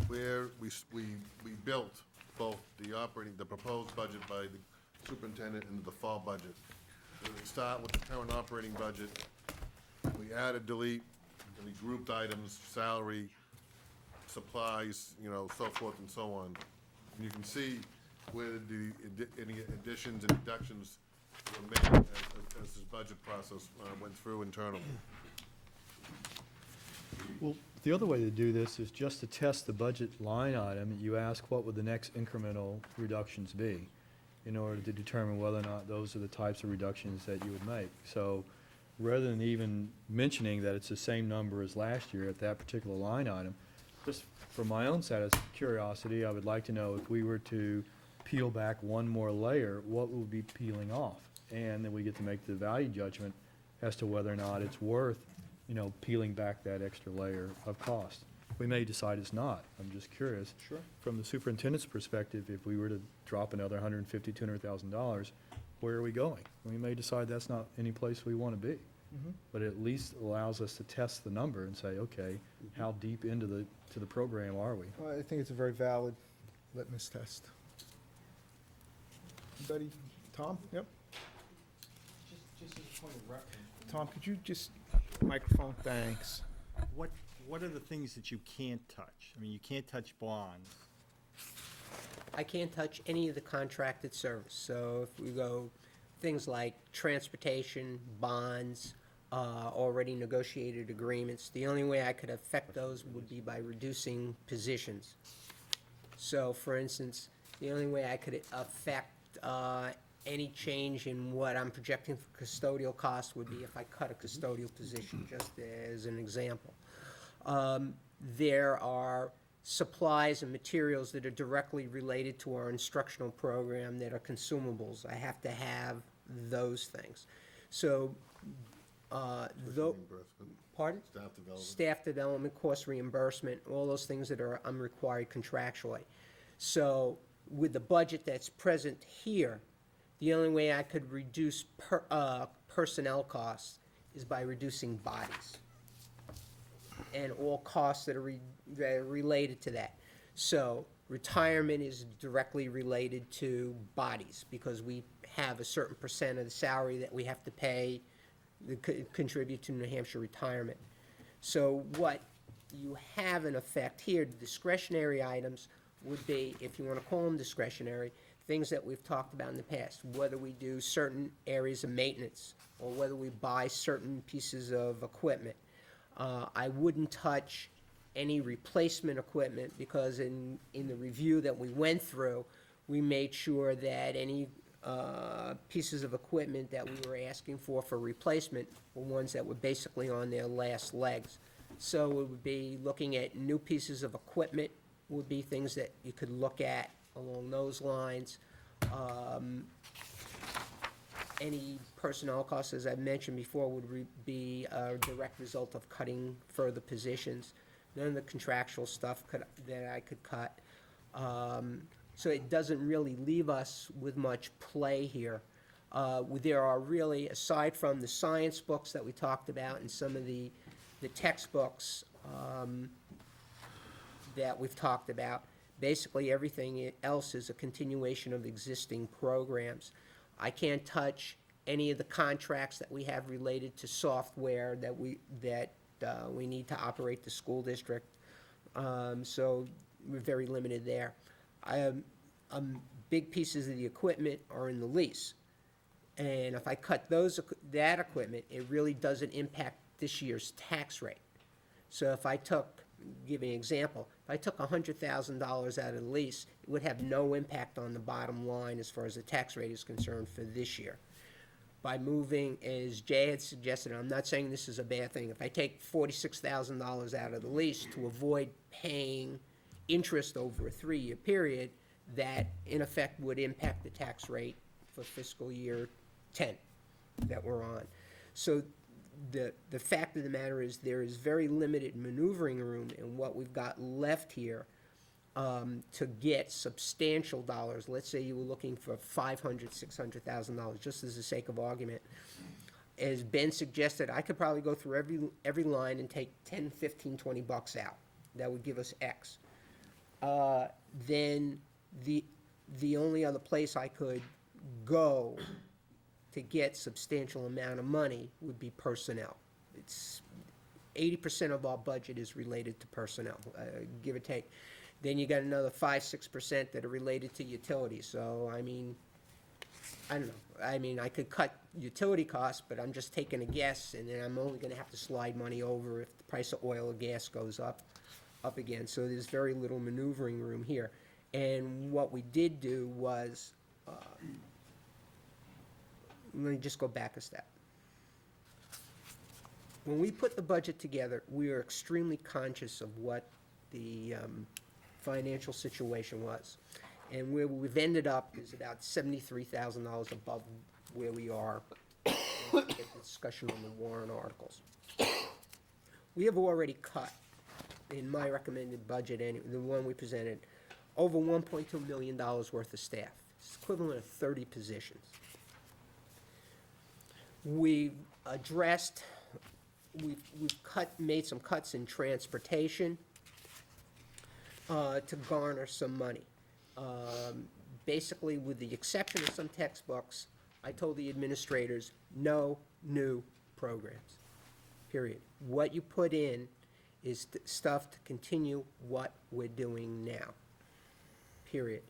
where we built both the proposed budget by the superintendent and the default budget. So we start with the current operating budget. We add a delete and these grouped items, salary, supplies, you know, so forth and so on. And you can see where any additions and deductions were made as this budget process went through internally. Well, the other way to do this is just to test the budget line item. You ask what would the next incremental reductions be in order to determine whether or not those are the types of reductions that you would make. So rather than even mentioning that it's the same number as last year at that particular line item, just for my own curiosity, I would like to know if we were to peel back one more layer, what would be peeling off? And then we get to make the value judgment as to whether or not it's worth, you know, peeling back that extra layer of cost. We may decide it's not. I'm just curious. Sure. From the superintendent's perspective, if we were to drop another $150,000, $200,000, where are we going? We may decide that's not any place we want to be. But it at least allows us to test the number and say, okay, how deep into the program are we? Well, I think it's a very valid litmus test. Anybody? Tom? Yep. Just as a point of reference. Tom, could you just, microphone, thanks. What are the things that you can't touch? I mean, you can't touch bonds. I can't touch any of the contracted service. So if we go things like transportation, bonds, already negotiated agreements, the only way I could affect those would be by reducing positions. So for instance, the only way I could affect any change in what I'm projecting for custodial costs would be if I cut a custodial position, just as an example. There are supplies and materials that are directly related to our instructional program that are consumables. I have to have those things. So, Reimbursement, pardon? staff development. Staff development, course reimbursement, all those things that are I'm required contractually. So with the budget that's present here, the only way I could reduce personnel costs is by reducing bodies and all costs that are related to that. So retirement is directly related to bodies because we have a certain percent of the salary that we have to pay, contribute to New Hampshire retirement. So what you have in effect here, discretionary items would be, if you want to call them discretionary, things that we've talked about in the past, whether we do certain areas of maintenance or whether we buy certain pieces of equipment. I wouldn't touch any replacement equipment because in the review that we went through, we made sure that any pieces of equipment that we were asking for replacement were ones that were basically on their last legs. So it would be looking at new pieces of equipment would be things that you could look at along those lines. Any personnel costs, as I've mentioned before, would be a direct result of cutting further positions. None of the contractual stuff that I could cut. So it doesn't really leave us with much play here. There are really, aside from the science books that we talked about and some of the textbooks that we've talked about, basically everything else is a continuation of existing programs. I can't touch any of the contracts that we have related to software that we need to operate the school district. So we're very limited there. Big pieces of the equipment are in the lease. And if I cut that equipment, it really doesn't impact this year's tax rate. So if I give you an example, if I took $100,000 out of the lease, it would have no impact on the bottom line as far as the tax rate is concerned for this year. By moving, as Jay had suggested, I'm not saying this is a bad thing, if I take $46,000 out of the lease to avoid paying interest over a 3-year period, that in effect would impact the tax rate for fiscal year 10 that we're on. So the fact of the matter is there is very limited maneuvering room in what we've got left here to get substantial dollars. Let's say you were looking for $500,000, $600,000, just as the sake of argument. As Ben suggested, I could probably go through every line and take 10, 15, 20 bucks out. That would give us X. Then the only other place I could go to get substantial amount of money would be personnel. 80% of our budget is related to personnel, give or take. Then you got another 5-6% that are related to utilities. So, I mean, I don't know. I mean, I could cut utility costs, but I'm just taking a guess, and then I'm only gonna have to slide money over if the price of oil or gas goes up again. So there's very little maneuvering room here. And what we did do was, let me just go back a step. When we put the budget together, we were extremely conscious of what the financial situation was. And where we've ended up is about $73,000 above where we are in the discussion on the warrant articles. We have already cut, in my recommended budget, the one we presented, over $1.2 million worth of staff. It's equivalent of 30 positions. We've addressed, we've made some cuts in transportation to garner some money. Basically, with the exception of some textbooks, I told the administrators, no new programs, period. What you put in is stuff to continue what we're doing now, period.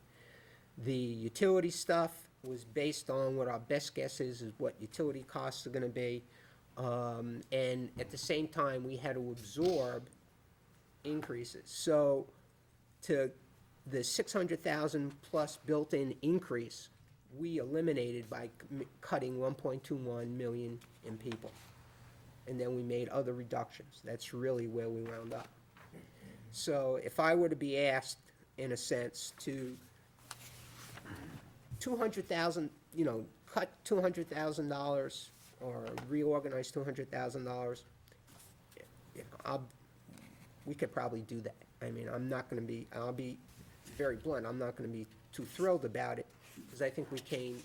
The utility stuff was based on what our best guess is what utility costs are gonna be. And at the same time, we had to absorb increases. So to the 600,000 plus built-in increase, we eliminated by cutting 1.21 million in people. And then we made other reductions. That's really where we wound up. So if I were to be asked, in a sense, to 200,000, cut $200,000 or reorganize $200,000, we could probably do that. I mean, I'll be very blunt, I'm not gonna be too thrilled about it, because I think we came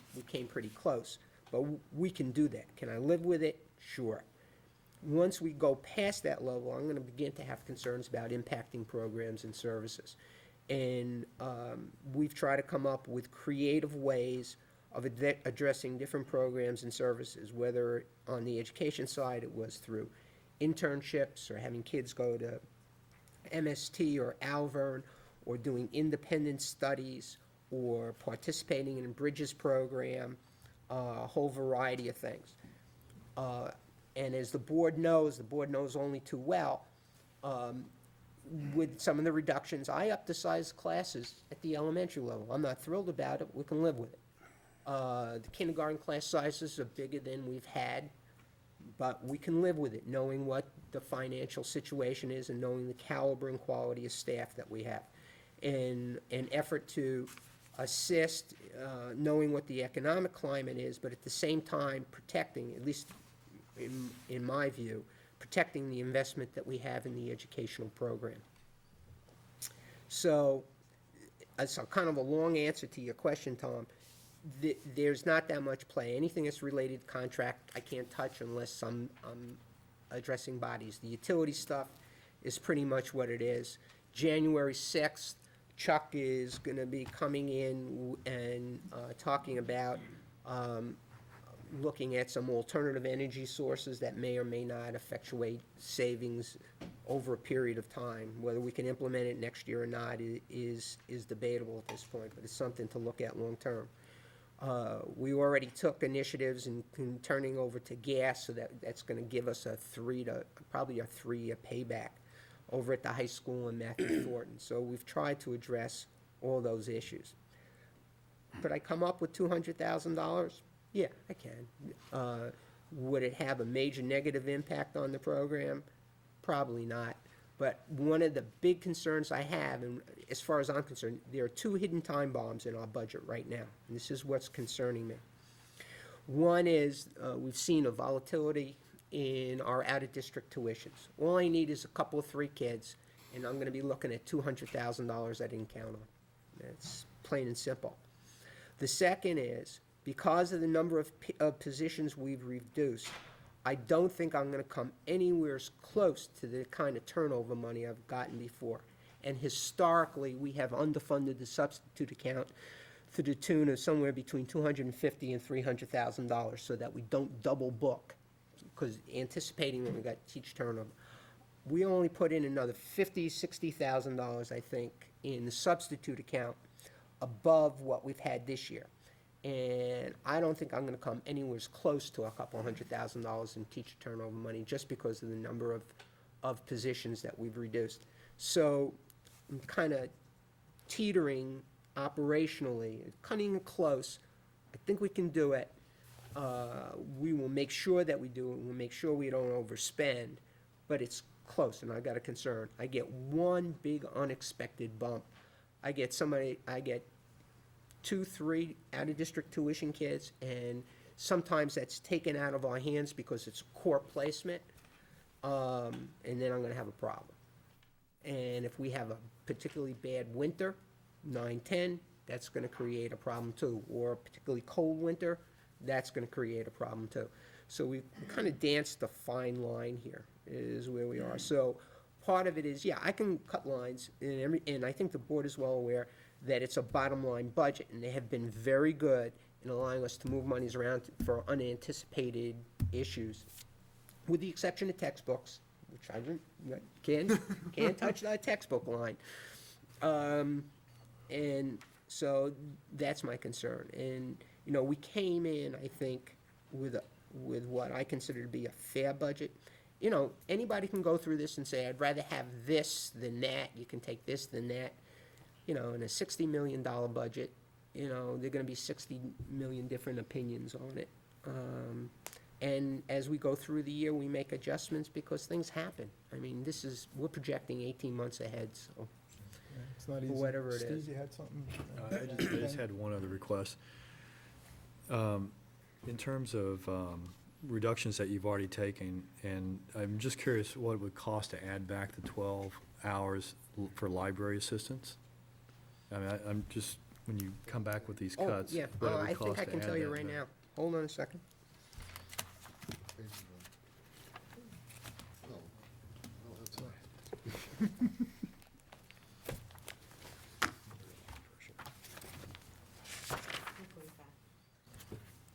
pretty close. But we can do that. Can I live with it? Sure. Once we go past that level, I'm gonna begin to have concerns about impacting programs and services. And we've tried to come up with creative ways of addressing different programs and services, whether on the education side it was through internships or having kids go to MST or Alvern, or doing independent studies, or participating in a Bridges program, a whole variety of things. And as the board knows only too well, with some of the reductions, I upped the size of classes at the elementary level. I'm not thrilled about it, we can live with it. The kindergarten class sizes are bigger than we've had, but we can live with it, knowing what the financial situation is and knowing the caliber and quality of staff that we have. In an effort to assist, knowing what the economic climate is, but at the same time protecting, at least in my view, protecting the investment that we have in the educational program. So, it's a kind of a long answer to your question, Tom. There's not that much play. Anything that's related to contract, I can't touch unless I'm addressing bodies. The utility stuff is pretty much what it is. January 6th, Chuck is going to be coming in and talking about looking at some alternative energy sources that may or may not effectuate savings over a period of time. Whether we can implement it next year or not is debatable at this point, but it's something to look at long term. We already took initiatives in turning over to gas, so that's going to give us probably a 3-year payback over at the high school in Matthew Thornton. So we've tried to address all those issues. Could I come up with $200,000? Yeah, I can. Would it have a major negative impact on the program? Probably not. But one of the big concerns I have, and as far as I'm concerned, there are 2 hidden time bombs in our budget right now, and this is what's concerning me. One is we've seen a volatility in our out-of-district tuitions. All I need is a couple of 3 kids, and I'm going to be looking at $200,000 I didn't count on. That's plain and simple. The second is, because of the number of positions we've reduced, I don't think I'm going to come anywhere close to the kind of turnover money I've gotten before. And historically, we have underfunded the substitute account to the tune of somewhere between $250,000 and $300,000, so that we don't double book, because anticipating when we got teach turnover. we only put in another $60,000, I think, in the substitute account above what we've had this year. And I don't think I'm gonna come anywhere close to a couple $100,000 in teacher turnover money, just because of the number of positions that we've reduced. So I'm kinda teetering operationally, cutting it close. I think we can do it. We will make sure that we do it, we'll make sure we don't overspend, but it's close, and I got a concern. I get one big unexpected bump. I get 2, 3 out-of-district tuition kids, and sometimes that's taken out of our hands because it's core placement, and then I'm gonna have a problem. And if we have a particularly bad winter, 9, 10, that's gonna create a problem too. Or a particularly cold winter, that's gonna create a problem too. So we kind of danced the fine line here, is where we are. So part of it is, yeah, I can cut lines, and I think the board is well aware that it's a bottom line budget, and they have been very good in allowing us to move monies around for unanticipated issues, with the exception of textbooks, which I can't touch that textbook line. And so that's my concern. And, you know, we came in, I think, with what I consider to be a fair budget. You know, anybody can go through this and say, I'd rather have this than that, you can take this than that. You know, in a $60 million budget, you know, there are gonna be 60 million different opinions on it. And as we go through the year, we make adjustments because things happen. I mean, we're projecting 18 months ahead, so, It's not for easy. whatever it is. Steve, you had something? I just had one other request. In terms of reductions that you've already taken, and I'm just curious what it would cost to add back the 12 hours for library assistants? I mean, I'm just, when you come back with these Oh, cuts, yeah, what it would I cost think I to can add tell you that right back. now. Hold on a second. No, that's not.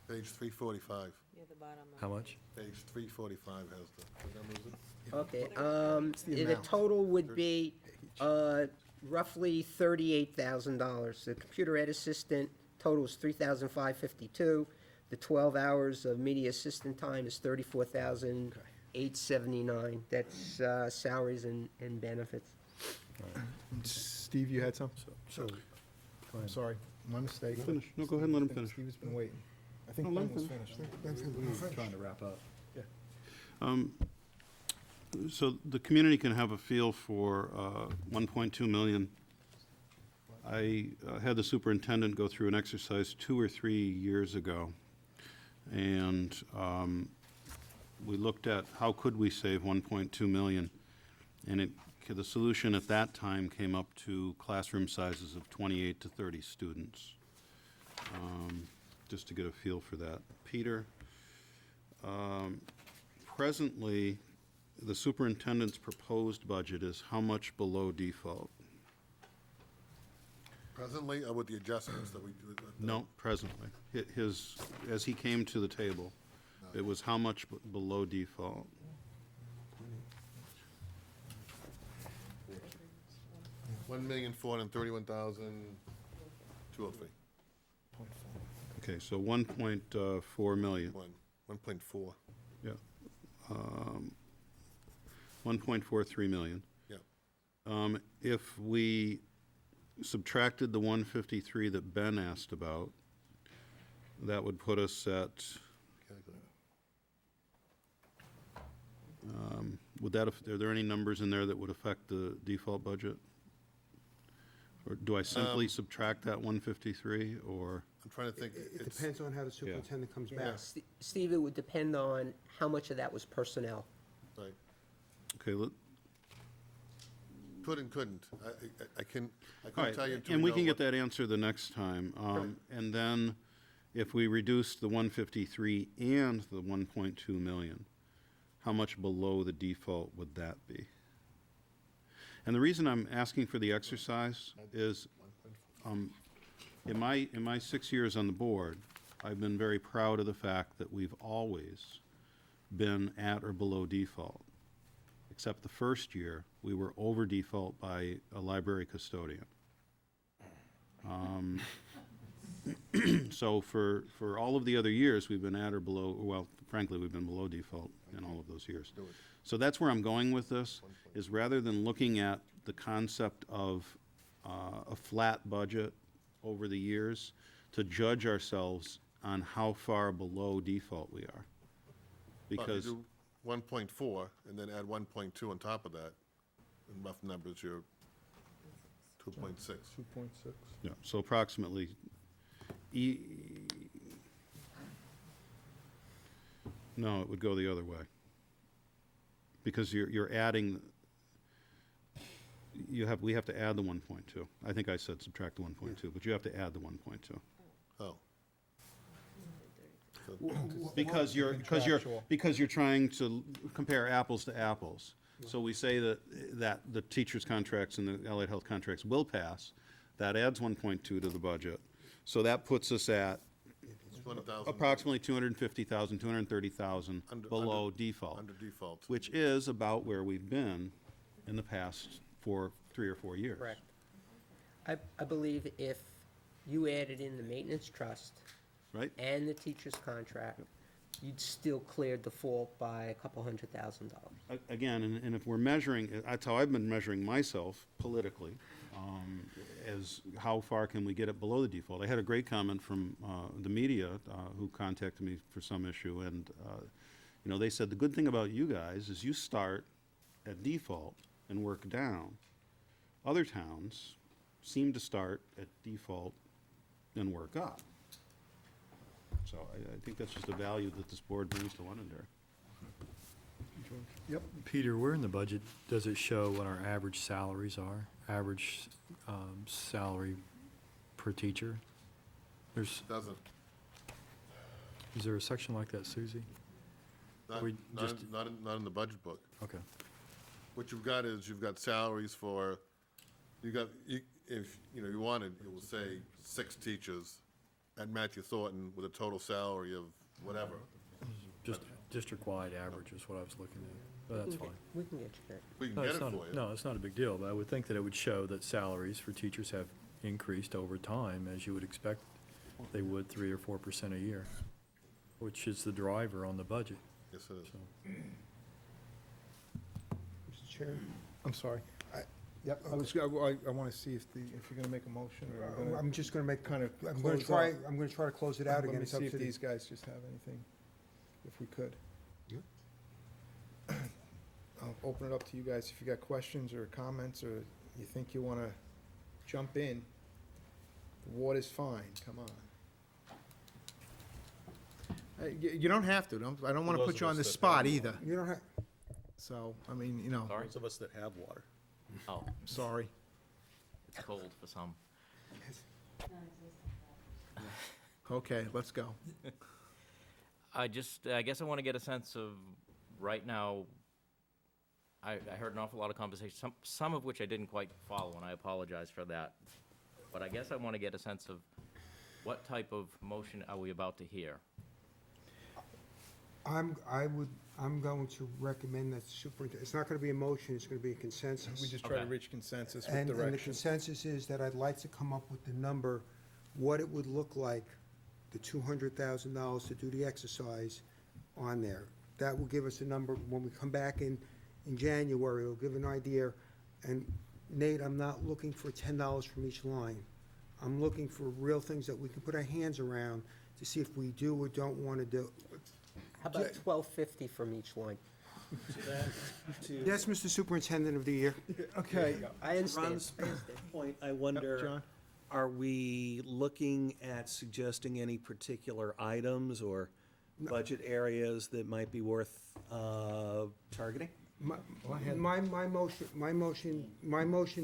Page 345. How much? Page 345 has what number is it? Okay, the total would be, roughly $38,000. The computer ed assistant total is $3,552. The 12 hours of media assistant time is $34,879. That's, salaries and benefits. Steve, you had some? So, go I'm ahead. sorry, my mistake. Finish. No, go ahead and let him finish. Steve's been waiting. I think No, let Ben him was finish. finished. Trying to wrap up. So the community can have a feel for 1.2 million. I had the superintendent go through an exercise 2 or 3 years ago, and we looked at how could we save 1.2 million, and the solution at that time came up to classroom sizes of 28 to 30 students, just to get a feel for that. Peter, presently, the superintendent's proposed budget is how much below default? Presently, with the adjustments that we do. No, presently. As he came to the table, it was how much below default? $1,431,203. Okay, so 1.4 million. 1.4, Yeah. 1.43 million. yeah. If we subtracted the 153 that Ben asked about, that would put us at, are there any numbers in there that would affect the default budget? Or do I simply subtract that 153, or? I'm trying to think. It It's- depends on how the superintendent comes back. Steve, it would depend on how much of that was personnel. Right. Okay, Could and couldn't. I couldn't all right, tell you until and we know can get what- that answer the next time. And then if we reduce the 153 and the 1.2 million, how much below the default would that be? And the reason I'm asking for the exercise is, in my 6 years on the board, I've been very proud of the fact that we've always been at or below default, except the first year, we were over default by a library custodian. So for all of the other years, we've been at or below, well, frankly, we've been below default in all of those years. So that's where I'm going with this, is rather than looking at the concept of a flat budget over the years, to judge ourselves on how far below default we are. Because, 1.4 and then add 1.2 on top of that, in rough numbers, you're 2.6. 2.6. yeah, so approximately, no, it would go the other way. Because you're adding, we have to add the 1.2. I think I said subtract the 1.2, but you have to add the 1.2. Oh. Because you're trying to compare apples to apples. So we say that the teachers' contracts and the allied health contracts will pass. That adds 1.2 to the budget. So that puts us at 200,000. approximately 250,000, 230,000 below default. Under default. Which is about where we've been in the past 3 or 4 years. Correct. I believe if you added in the maintenance trust Right? and the teacher's contract, you'd still clear default by a couple $100,000. Again, and if we're measuring, that's how I've been measuring myself politically, as how far can we get it below the default. I had a great comment from the media who contacted me for some issue, and they said the good thing about you guys is you start at default and work down. Other towns seem to start at default and work up. So I think that's just a value that this board brings to Londonderry. Yep. Peter, where in the budget does it show what our average salaries are? Average salary per teacher? Is Doesn't. there a section like that, Susie? Not, We not, just- not in the budget book. Okay. What you've got is, you've got salaries for, if you wanted, it will say 6 teachers at Matthew Thornton with a total salary of whatever. Just district-wide average is what I was looking at, but that's fine. We can get you that. We can No, get it's it not, for you. no, it's not a big deal, but I would think that it would show that salaries for teachers have increased over time, as you would expect they would 3 or 4% a year, which is the driver on the budget. Yes, it is. So, Mr. Chair? I'm sorry. Yep. I want to see if you're going to make a motion or you're gonna I'm just gonna make, kind of I'm gonna close try to close it out Let again. me It's up see if to the- these guys just have anything, if we could. Yeah. I'll open it up to you guys if you got questions or comments, or you think you want to jump in. The water's fine, come on. You don't have to, I don't want to those put you of on the us that spot have either, You don't have, so, I mean, Sorry? Those of us that have water. Oh, sorry. it's cold for some. Okay, let's go. I guess I want to get a sense of, right now, I heard an awful lot of conversation, some of which I didn't quite follow, and I apologize for that. But I guess I want to get a sense of what type of motion are we about to hear? I'm going to recommend that superintendent, it's not gonna be a motion, it's gonna be a consensus. We just try to Okay. reach consensus with And the direction. consensus is that I'd like to come up with the number, what it would look like, the $200,000 to do the exercise on there. That will give us a number, when we come back in January, it'll give an idea. And Nate, I'm not looking for $10 from each line. I'm looking for real things that we can put our hands around to see if we do or don't wanna do. How about $12.50 from each line? Yes, Mr. Superintendent of the Year. Okay, I understand. Ron's point, I wonder, John? are we looking at suggesting any particular items or budget areas that might be worth targeting? My motion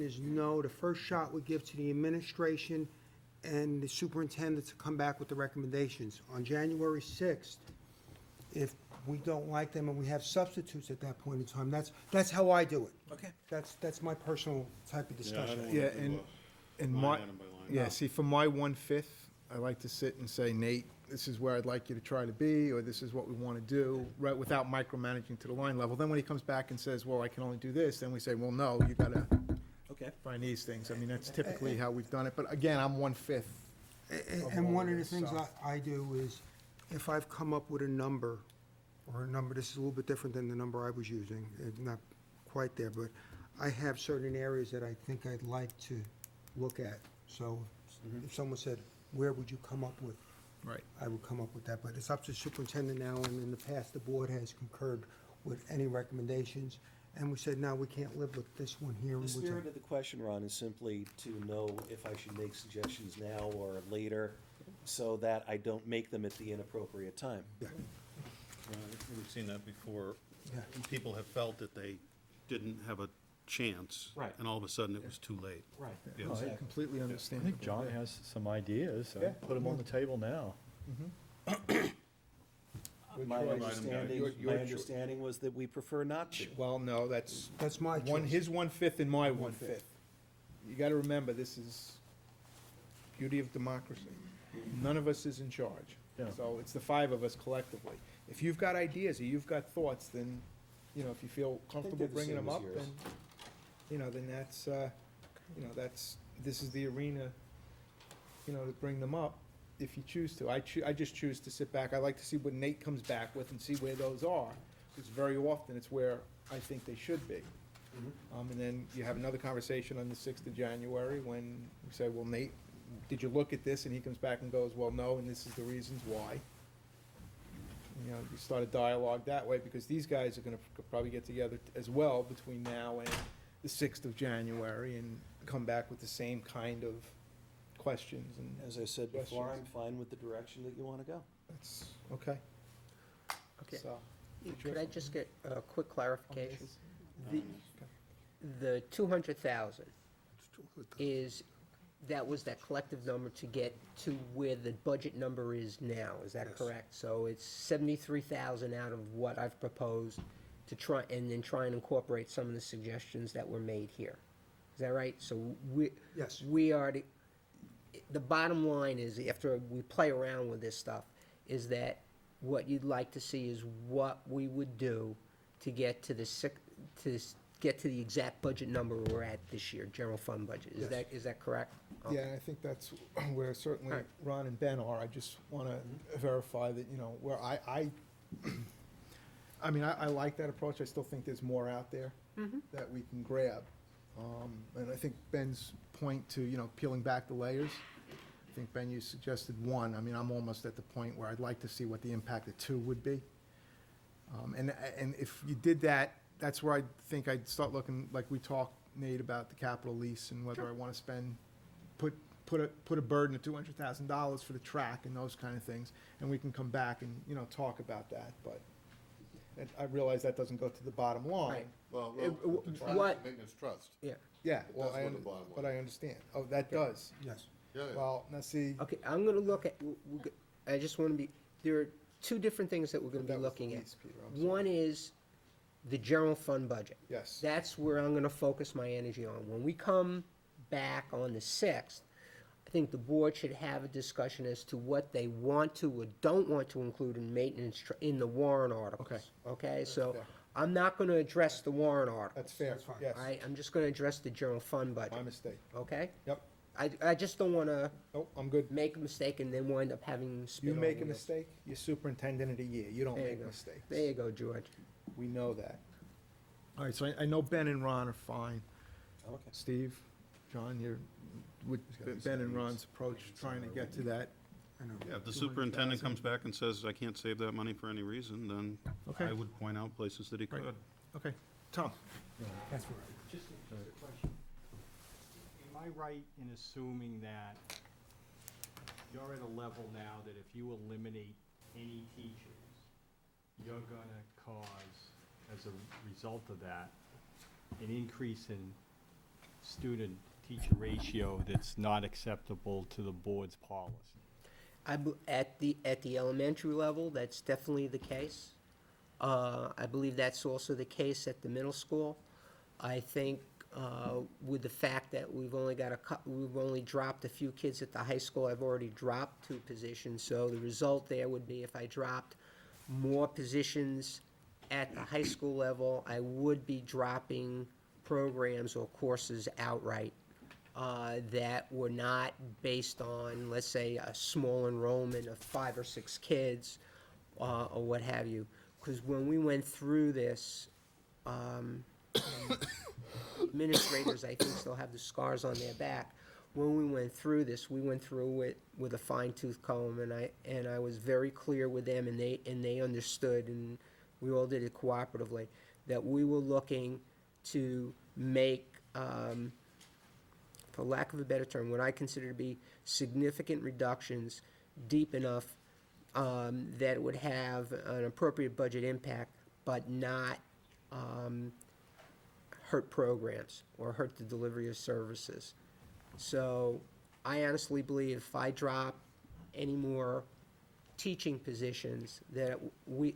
is no. The first shot we give to the administration and the superintendent to come back with the recommendations. On January 6th, if we don't like them and we have substitutes at that point in time, that's how I do it. Okay. That's my personal type of discussion. Yeah, and my, Line item by line. yeah, see, for my 1/5, I like to sit and say, Nate, this is where I'd like you to try to be, or this is what we want to do, right, without micromanaging to the line level. Then when he comes back and says, well, I can only do this, then we say, well, no, you gotta Okay. find these things. I mean, that's typically how we've done it, but again, I'm 1/5. And one of the this, things so. I do is, if I've come up with a number, this is a little bit different than the number I was using, not quite there, but I have certain areas that I think I'd like to look at. So if someone said, where would you come up with? Right. I would come up with that, but it's up to the superintendent now, and in the past, the board has concurred with any recommendations, and we said, no, we can't live with this one here. The and with that." spirit of the question, Ron, is simply to know if I should make suggestions now or later, so that I don't make them at the inappropriate time. Yeah. We've seen that before. Yeah. People have felt that they didn't have a chance. Right. And all of a sudden, it was too late. Right. Yeah. No, I completely I understand. think John has some ideas, so Yeah. put them on the table now. My choice. understanding, Your my choice. understanding was that we prefer not to. Well, no, that's That's my choice. his 1/5 and my 1/5. You gotta remember, this is beauty of democracy. None of us is in charge. Yeah. So it's the 5 of us collectively. If you've got ideas or you've got thoughts, then, if you feel comfortable they're the bringing same them as up, yours. then that's, this is the arena, to bring them up, if you choose to. I just choose to sit back. I like to see what Nate comes back with and see where those are, because very often it's where I think they should be. And then you have another conversation on the 6th of January when we say, well, Nate, did you look at this? And he comes back and goes, well, no, and this is the reasons why. You start a dialogue that way, because these guys are gonna probably get together as well between now and the 6th of January and come back with the same kind of questions, and As I said before, I'm Questions? fine with the direction that you want to go. that's, okay. Okay. So, Could I just get a quick clarification? The 200,000 that was that collective number to get to where the budget number is now, is that Yes. correct? So it's 73,000 out of what I've proposed to try, and then try and incorporate some of the suggestions that were made here. Is that right? So Yes. we are, the bottom line is, after we play around with this stuff, is that what you'd like to see is what we would do to get to get to the exact budget number we're at this year, general fund budget. Is that correct? yeah, and I think that's where certainly Alright. Ron and Ben are. I just wanna verify that, where I mean, I like that approach. I still think there's more out there that we can grab. And I think Ben's point to, peeling back the layers, I think, Ben, you suggested 1. I mean, I'm almost at the point where I'd like to see what the impact of 2 would be. And if you did that, that's where I think I'd start looking, like we talked, Nate, about the capital lease and whether I want to spend, put a burden of $200,000 for the track and those kind of things, and we can come back and, talk about that, but I realize that doesn't go to the bottom line. Right. Well, It- the track what- maintenance trust. Yeah. Yeah, It well, does go to the bottom but line. I understand. Oh, that does. Yes. Yeah, yeah. Well, now see, Okay, I'm gonna look at, I just wanna be, there are 2 different things that we're gonna be That was the looking at. lease, Peter, I'm sorry. One is the general fund budget. yes. That's where I'm gonna focus my energy on. When we come back on the 6th, I think the board should have a discussion as to what they want to or don't want to include in maintenance, in the warrant articles. Okay, so fair. I'm not gonna address the warrant articles. That's fair, fine. yes. All right, I'm just gonna address the general fund My budget, mistake. okay? Yep. I just don't wanna Nope, I'm good. make a mistake and then wind up having spin You on make a wheels. mistake, you're superintendent of the year. You don't There you make go. mistakes. There you go, George. We know that. All right, so I know Ben and Ron are fine. Okay. Steve, John, you're with Ben and Ron's approach, trying to get to that. I know. Yeah, if the superintendent comes back and says, I can't save that money for any reason, then Okay. I would point out places that he Right. could. Okay, Tom? That's right. Just a question. Am I right in assuming that you're at a level now that if you eliminate any teachers, you're gonna cause, as a result of that, an increase in student-teacher ratio that's not acceptable to the board's policy? At the elementary level, that's definitely the case. I believe that's also the case at the middle school. I think with the fact that we've only dropped a few kids at the high school. I've already dropped 2 positions, so the result there would be if I dropped more positions at the high school level, I would be dropping programs or courses outright that were not based on, let's say, a small enrollment of 5 or 6 kids or what have you. Because when we went through this, administrators, I think, still have the scars on their back. When we went through this, we went through it with a fine-tooth comb, and I was very clear with them, and they understood, and we all did it cooperatively, that we were looking to make, for lack of a better term, what I consider to be significant reductions, deep enough that it would have an appropriate budget impact, but not hurt programs or hurt the delivery of services. So I honestly believe if I drop any more teaching positions, that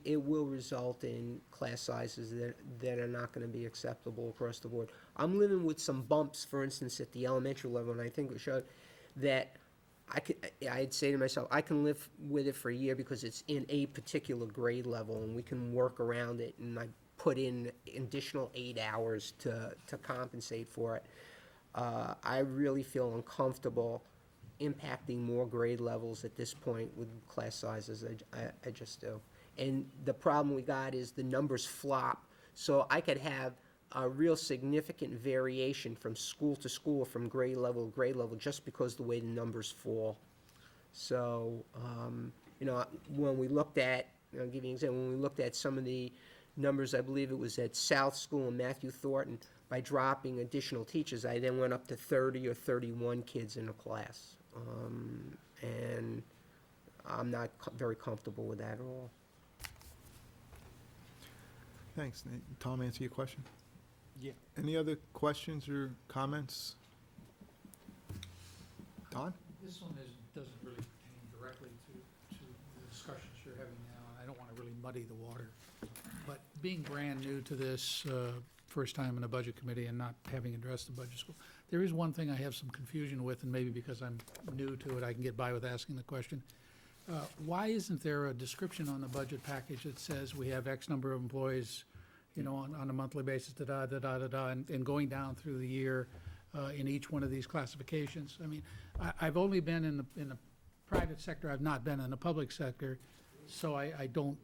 it will result in class sizes that are not going to be acceptable across the board. I'm living with some bumps, for instance, at the elementary level, and I think it showed that I'd say to myself, I can live with it for a year because it's in a particular grade level, and we can work around it, and I put in additional 8 hours to compensate for it. I really feel uncomfortable impacting more grade levels at this point with class sizes. I just do. And the problem we got is the numbers flop, so I could have a real significant variation from school to school, from grade level to grade level, just because the way the numbers fall. So, when we looked at, I'll give you an example, when we looked at some of the numbers, I believe it was at South School and Matthew Thornton, by dropping additional teachers, I then went up to 30 or 31 kids in a class. And I'm not very comfortable with that at all. Thanks, Nate. Tom, answer your question? Yeah. Any other questions or comments? Don? This one doesn't really pertain directly to the discussions you're having now, and I don't want to really muddy the water. But being brand new to this, first time in a budget committee and not having addressed the budget school, there is one thing I have some confusion with, and maybe because I'm new to it, I can get by with asking the question. Why isn't there a description on the budget package that says we have X number of employees, on a monthly basis, and going down through the year in each one of these classifications? I mean, I've only been in the private sector. I've not been in the public sector, so I don't.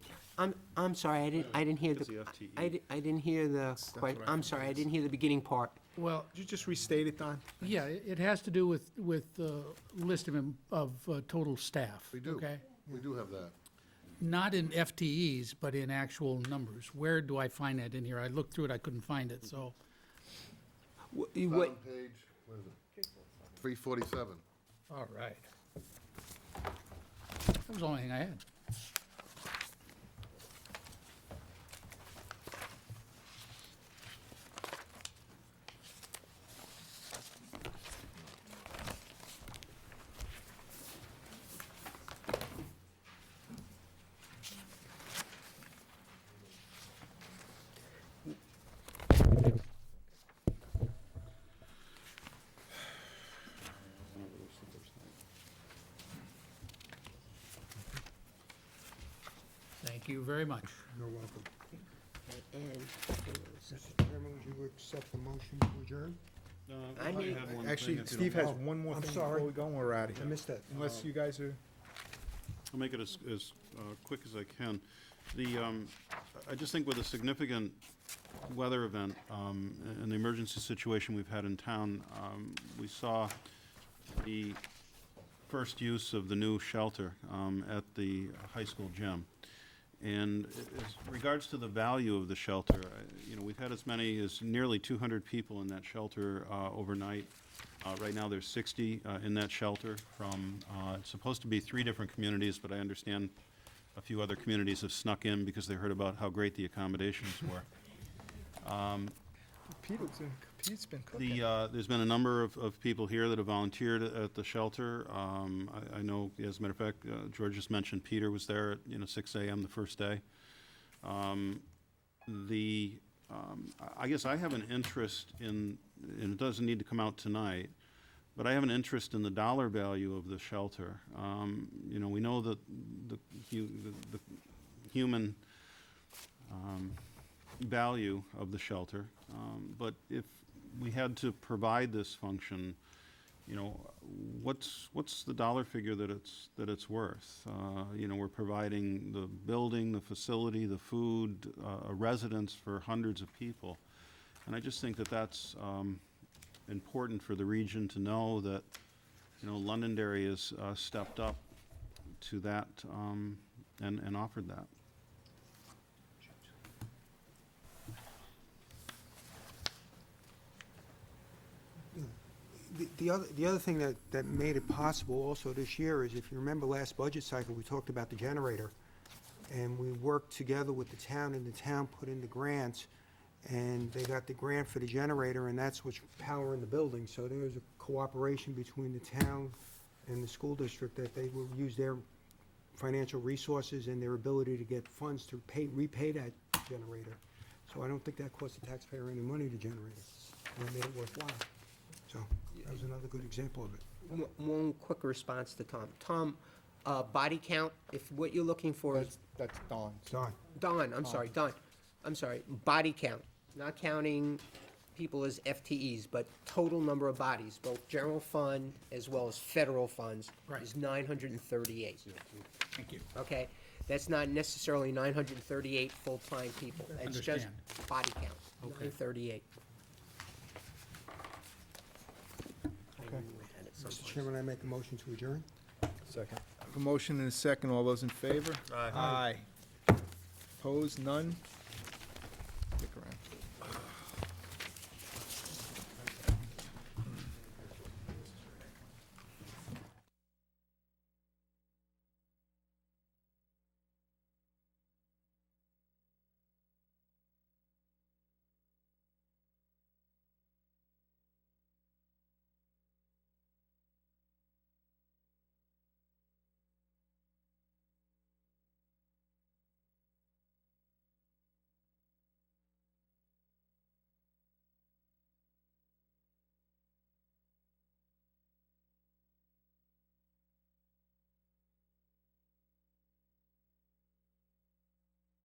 I'm sorry, I didn't hear It's the, the FTE. I didn't hear the, what I I'm sorry, I didn't hear the beginning part. Well, Could you just restate it, Don? yeah, it has to do with list of total staff. We do. Okay, We do have that. not in FTEs, but in actual numbers. Where do I find that in here? I looked through it, I couldn't find it. So What, It's on page, what is it? 347. all right, that was the only thing I had. Thank you very much. You're welcome. And, Mr. Chairman, would you accept the motion to adjourn? I mean- have one Actually, thing, if you Steve don't has mind. one more I'm thing sorry. before we go, and we're out of I here. missed that. Unless you guys are, I'll make it as quick as I can. I just think with a significant weather event and the emergency situation we've had in town, we saw the first use of the new shelter at the high school gym. And as regards to the value of the shelter, we've had as many as nearly 200 people in that shelter overnight. Right now, there's 60 in that shelter from, it's supposed to be 3 different communities, but I understand a few other communities have snuck in because they heard about how great the accommodations were. Pete's been cooking. There's been a number of people here that have volunteered at the shelter. I know, as a matter of fact, George just mentioned Peter was there at 6 a.m. the first day. The I guess I have an interest in, and it doesn't need to come out tonight, but I have an interest in the dollar value of the shelter. You know, we know that the human value of the shelter, but if we had to provide this function, you know, what's the dollar figure that it's worth? You know, we're providing the building, the facility, the food, a residence for hundreds of people. And I just think that that's important for the region to know that, you know, Londonderry has stepped up to that and offered that. The other thing that made it possible also this year is, if you remember last budget cycle, we talked about the generator. And we worked together with the town, and the town put in the grants, and they got the grant for the generator, and that's what's powering the building. So there was a cooperation between the town and the school district that they will use their financial resources and their ability to get funds to repay that generator. So I don't think that cost the taxpayer any money to generate it. And that made it worthwhile. So that was another good example of it. One quick response to Tom. Tom, body count, if what you're looking for is, That's Dawn. Don, I'm sorry, body count, not counting people as FTEs, but total number of bodies, both general fund as well as federal funds, Right. is 938. Thank you. Okay? That's not necessarily 938 full-time people. It's just Understand. body count, Okay. 938. Okay. Mr. Chairman, I make a motion to adjourn. Second. A motion and a second. All those in favor? Aye. Opposed? None?